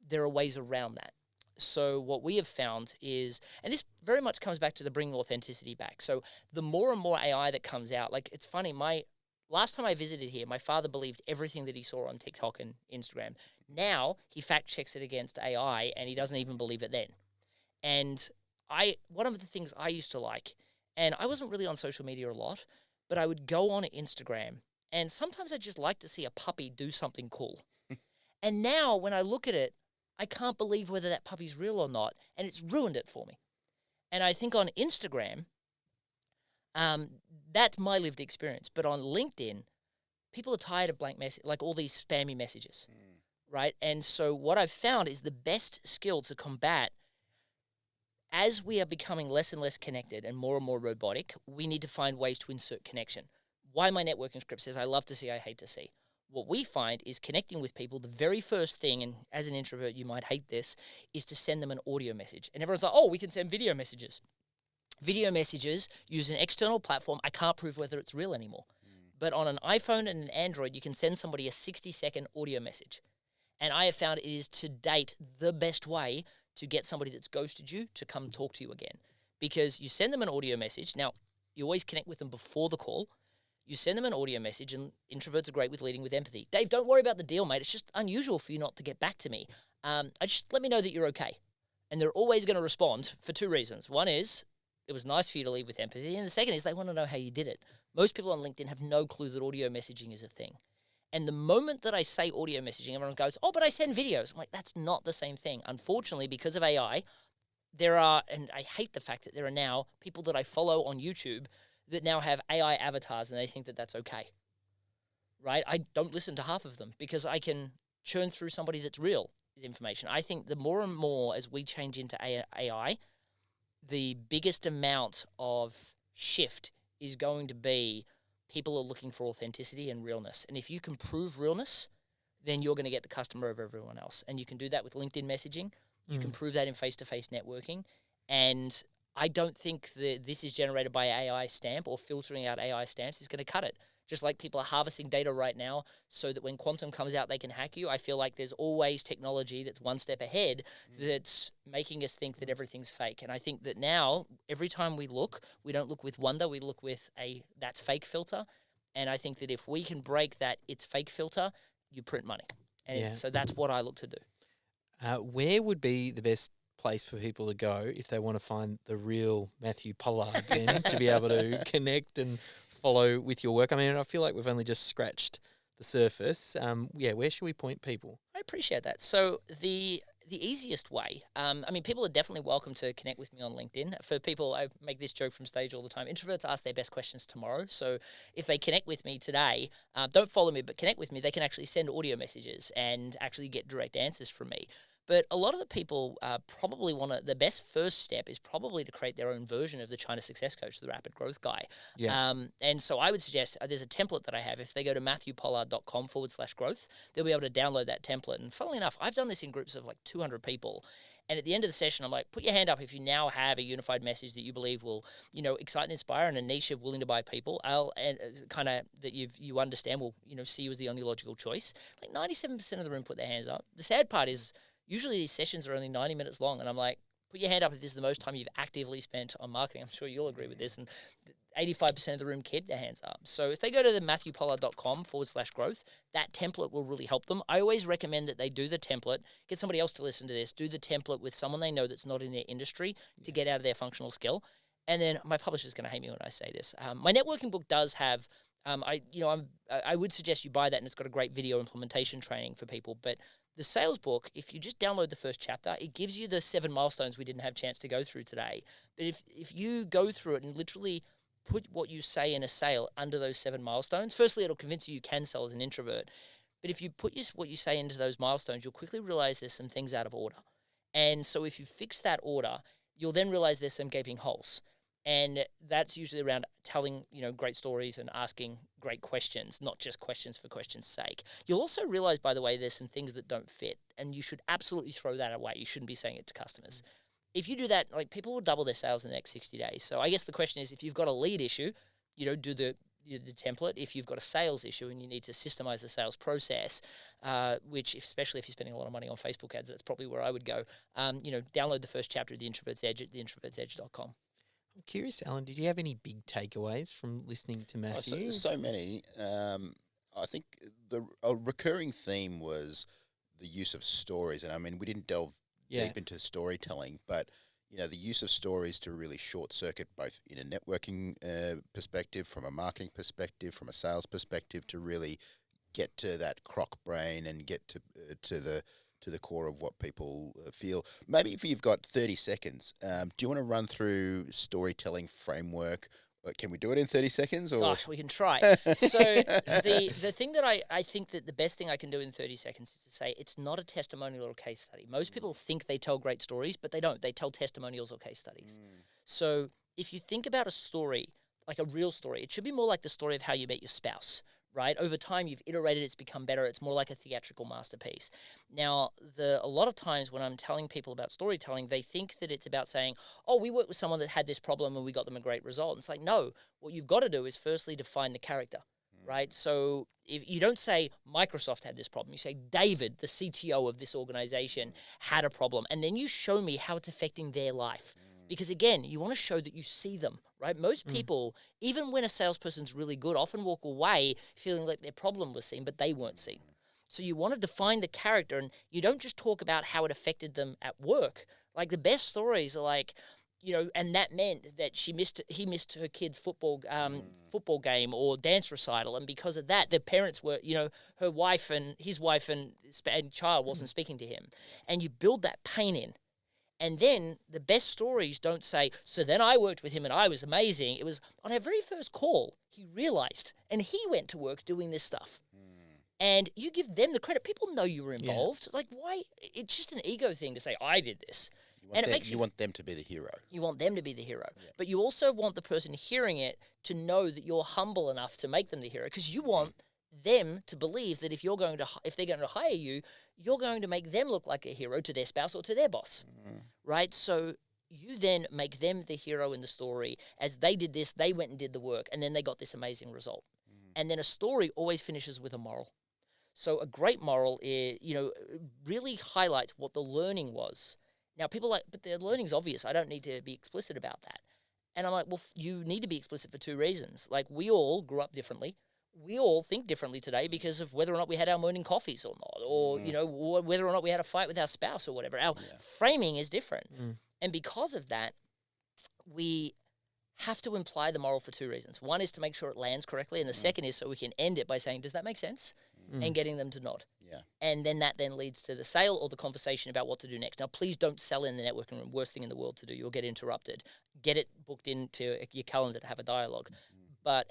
there are ways around that. So what we have found is, and this very much comes back to the bringing authenticity back. So the more and more AI that comes out, like it's funny, my last time I visited here, my father believed everything that he saw on TikTok and Instagram. Now he fact checks it against AI and he doesn't even believe it then. And one of the things I used to like, and I wasn't really on social media a lot, but I would go on Instagram and sometimes I'd just like to see a puppy do something cool. And now when I look at it, I can't believe whether that puppy's real or not, and it's ruined it for me. And I think on Instagram, that's my lived experience. But on LinkedIn, people are tired of blank message, like all these spammy messages, right? And so what I've found is the best skill to combat, as we are becoming less and less connected and more robotic, we need to find ways to insert connection. Why my networking script says I love to see, I hate to see. What we find is connecting with people, the very first thing, and as an introvert you might hate this, is to send them an audio message. And everyone's like, oh, we can send video messages. Video messages use an external platform. I can't prove whether it's real anymore. But on an iPhone and an Android, you can send somebody a 60-second audio message. And I have found it is to date the best way to get somebody that's ghosted you to come talk to you again. Because you send them an audio message. Now, you always connect with them before the call. You send them an audio message, and introverts are great with leading with empathy. Dave, don't worry about the deal, mate. It's just unusual for you not to get back to me. Just let me know that you're okay. And they're always going to respond for two reasons. One is, it was nice for you to lead with empathy. And the second is, they want to know how you did it. Most people on LinkedIn have no clue that audio messaging is a thing. And the moment that I say audio messaging, everyone goes, oh, but I send videos. I'm like, that's not the same thing. Unfortunately, because of AI, there are, and I hate the fact that there are now people that I follow on YouTube that now have AI avatars and they think that that's okay, right? I don't listen to half of them because I can churn through somebody that's real information. I think the more and more as we change into AI, the biggest amount of shift is going to be people are looking for authenticity and realness. And if you can prove realness, then you're going to get the customer over everyone else. And you can do that with LinkedIn messaging. You can prove that in face-to-face networking. And I don't think that this is generated by AI stamp or filtering out AI stamps is going to cut it. Just like people are harvesting data right now so that when quantum comes out, they can hack you. I feel like there's always technology that's one step ahead that's making us think that everything's fake. And I think that now, every time we look, we don't look with wonder, we look with a that's fake filter. And I think that if we can break that it's fake filter, you print money. And so that's what I look to do. Where would be the best place for people to go if they want to find the real Matthew Pollard then to be able to connect and follow with your work? I mean, I feel like we've only just scratched the surface. Where should we point people? I appreciate that. So the easiest way, people are definitely welcome to connect with me on LinkedIn. For people, I make this joke from stage all the time. Introverts ask their best questions tomorrow. So if they connect with me today, don't follow me, but connect with me, they can actually send audio messages and actually get direct answers from me. But a lot of the people probably the best first step is probably to create their own version of the China Success Coach, the Rapid Growth Guy. Yeah. And so I would suggest there's a template that I have. If they go to matthewpollard.com/growth, they'll be able to download that template. And funnily enough, I've done this in groups of like 200 people. And at the end of the session, I'm like, put your hand up if you now have a unified message that you believe will, excite and inspire, and a niche of willing to buy people. Kind of that you understand will, see you as the only logical choice. Like 97% of the room put their hands up. The sad part is, usually these sessions are only 90 minutes long, and I'm like, put your hand up if this is the most time you've actively spent on marketing. I'm sure you'll agree with this. And 85% of the room keep their hands up. So if they go to the matthewpollard.com/growth, that template will really help them. I always recommend that they do the template, get somebody else to listen to this, do the template with someone they know that's not in their industry to get out of their functional skill. And then my publisher's going to hate me when I say this. My networking book does have, I would suggest you buy that, and it's got a great video implementation training for people. But the sales book, if you just download the first chapter, it gives you the 7 milestones we didn't have a chance to go through today. But if you go through it and literally put what you say in a sale under those 7 milestones, firstly, it'll convince you can sell as an introvert. But if you put what you say into those milestones, you'll quickly realize there's some things out of order. And so if you fix that order, you'll then realize there's some gaping holes. And that's usually around telling, great stories and asking great questions, not just questions for questions' sake. You'll also realize, by the way, there's some things that don't fit, and you should absolutely throw that away. You shouldn't be saying it to customers. If you do that, like, people will double their sales in the next 60 days. So I guess the question is, if you've got a lead issue, do the the template. If you've got a sales issue and you need to systemize the sales process, which especially if you're spending a lot of money on Facebook ads, that's probably where I would go. Download the first chapter of the Introvert's Edge at theintrovertsedge.com. I'm curious, Alan, did you have any big takeaways from listening to Matthew? So many. I think a recurring theme was the use of stories, and I mean we didn't delve deep into storytelling, but the use of stories to really short circuit both in a networking perspective, from a marketing perspective, from a sales perspective, to really get to that croc brain and get to the core of what people feel. Maybe if you've got 30 seconds, do you want to run through storytelling framework? Can we do it in 30 seconds? Or? Gosh, we can try. So the thing that I think that the best thing I can do in 30 seconds is to say it's not a testimonial or case study. Most people think they tell great stories, but they don't. They tell testimonials or case studies. So if you think about a story, like a real story, it should be more like the story of how you met your spouse, right? Over time, you've iterated, it's become better. It's more like a theatrical masterpiece. Now, a lot of times when I'm telling people about storytelling, they think that it's about saying, oh, we worked with someone that had this problem and we got them a great result. And it's like, no, what you've got to do is firstly define the character, right? So if you don't say Microsoft had this problem, you say David, the CTO of this organization, had a problem. And then you show me how it's affecting their life. Because again, you want to show that you see them, right? Most people, even when a salesperson's really good, often walk away feeling like their problem was seen, but they weren't seen. So you want to define the character, and you don't just talk about how it affected them at work. Like the best stories are like, and that meant that he missed her kid's football game or dance recital, and because of that, the parents were, her wife and his wife and child wasn't speaking to him, and you build that pain in. And then the best stories don't say, so then I worked with him and I was amazing. It was on our very first call, he realized, and he went to work doing this stuff. And you give them the credit. People know you were involved. Like, why? It's just an ego thing to say, I did this. You want them to be the hero. You want them to be the hero. Yeah. But you also want the person hearing it to know that you're humble enough to make them the hero, because you want them to believe that if they're going to hire you, you're going to make them look like a hero to their spouse or to their boss, right? So you then make them the hero in the story. As they did this, they went and did the work, and then they got this amazing result. And then a story always finishes with a moral. So a great moral is, really highlights what the learning was. Now people but the learning's obvious. I don't need to be explicit about that. And I'm like, well, you need to be explicit for two reasons. Like, we all grew up differently. We all think differently today because of whether or not we had our morning coffees or not, or whether or not we had a fight with our spouse or whatever. Our framing is different. And because of that, we have to imply the moral for two reasons. One is to make sure it lands correctly, and the second is so we can end it by saying, does that make sense? And getting them to nod. Yeah. And then that leads to the sale or the conversation about what to do next. Now, please don't sell in the networking room. Worst thing in the world to do. You'll get interrupted. Get it booked into your calendar to have a dialogue.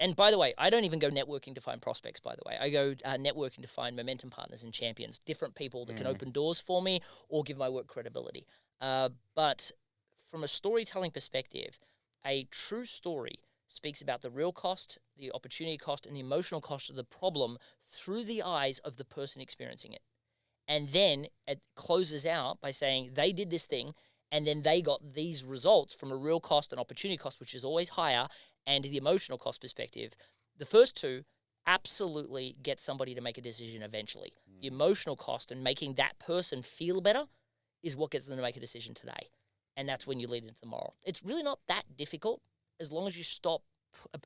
And by the way, I don't even go networking to find prospects, by the way. I go networking to find momentum partners and champions, different people that can open doors for me or give my work credibility. But from a storytelling perspective, a true story speaks about the real cost, the opportunity cost, and the emotional cost of the problem through the eyes of the person experiencing it. And then it closes out by saying they did this thing, and then they got these results from a real cost and opportunity cost, which is always higher, and the emotional cost perspective. The first two absolutely get somebody to make a decision eventually. The emotional cost and making that person feel better is what gets them to make a decision today. And that's when you lead into the moral. It's really not that difficult as long as you stop.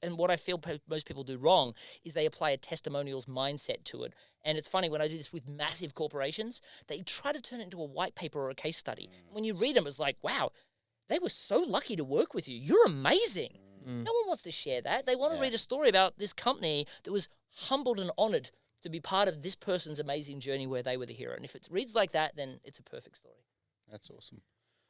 And what I feel most people do wrong is they apply a testimonials mindset to it. And it's funny, when I do this with massive corporations, they try to turn it into a white paper or a case study. When you read them, it's like, wow, they were so lucky to work with you. You're amazing. No one wants to share that. They want to read a story about this company that was humbled and honored to be part of this person's amazing journey where they were the hero. And if it reads like that, then it's a perfect story. That's awesome.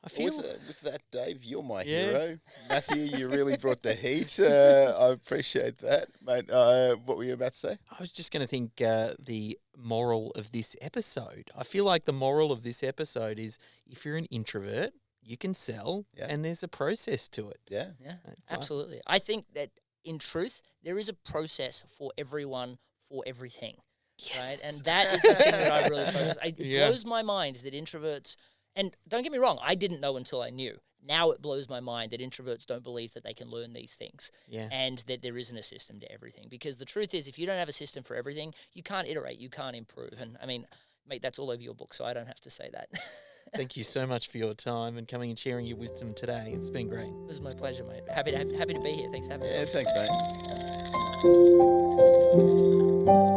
I feel with that, Dave, you're my hero. Matthew, you really brought the heat. I appreciate that, mate. What were you about to say? I was just going to think the moral of this episode. I feel like the moral of this episode is if you're an introvert, you can sell, and there's a process to it. Yeah, absolutely. I think that in truth, there is a process for everyone, for everything. Yes. Right? And that is the thing that I really focus. It blows my mind that introverts, and don't get me wrong, I didn't know until I knew. now it blows my mind that introverts don't believe that they can learn these things Yeah. and that there isn't a system to everything. Because the truth is, if you don't have a system for everything, you can't iterate, you can't improve. And I mean, mate, that's all over your book, so I don't have to say that. Thank you so much for your time and coming and sharing your wisdom today. It's been great. It was my pleasure, mate. Happy to be here. Thanks for having me. Yeah, thanks, mate.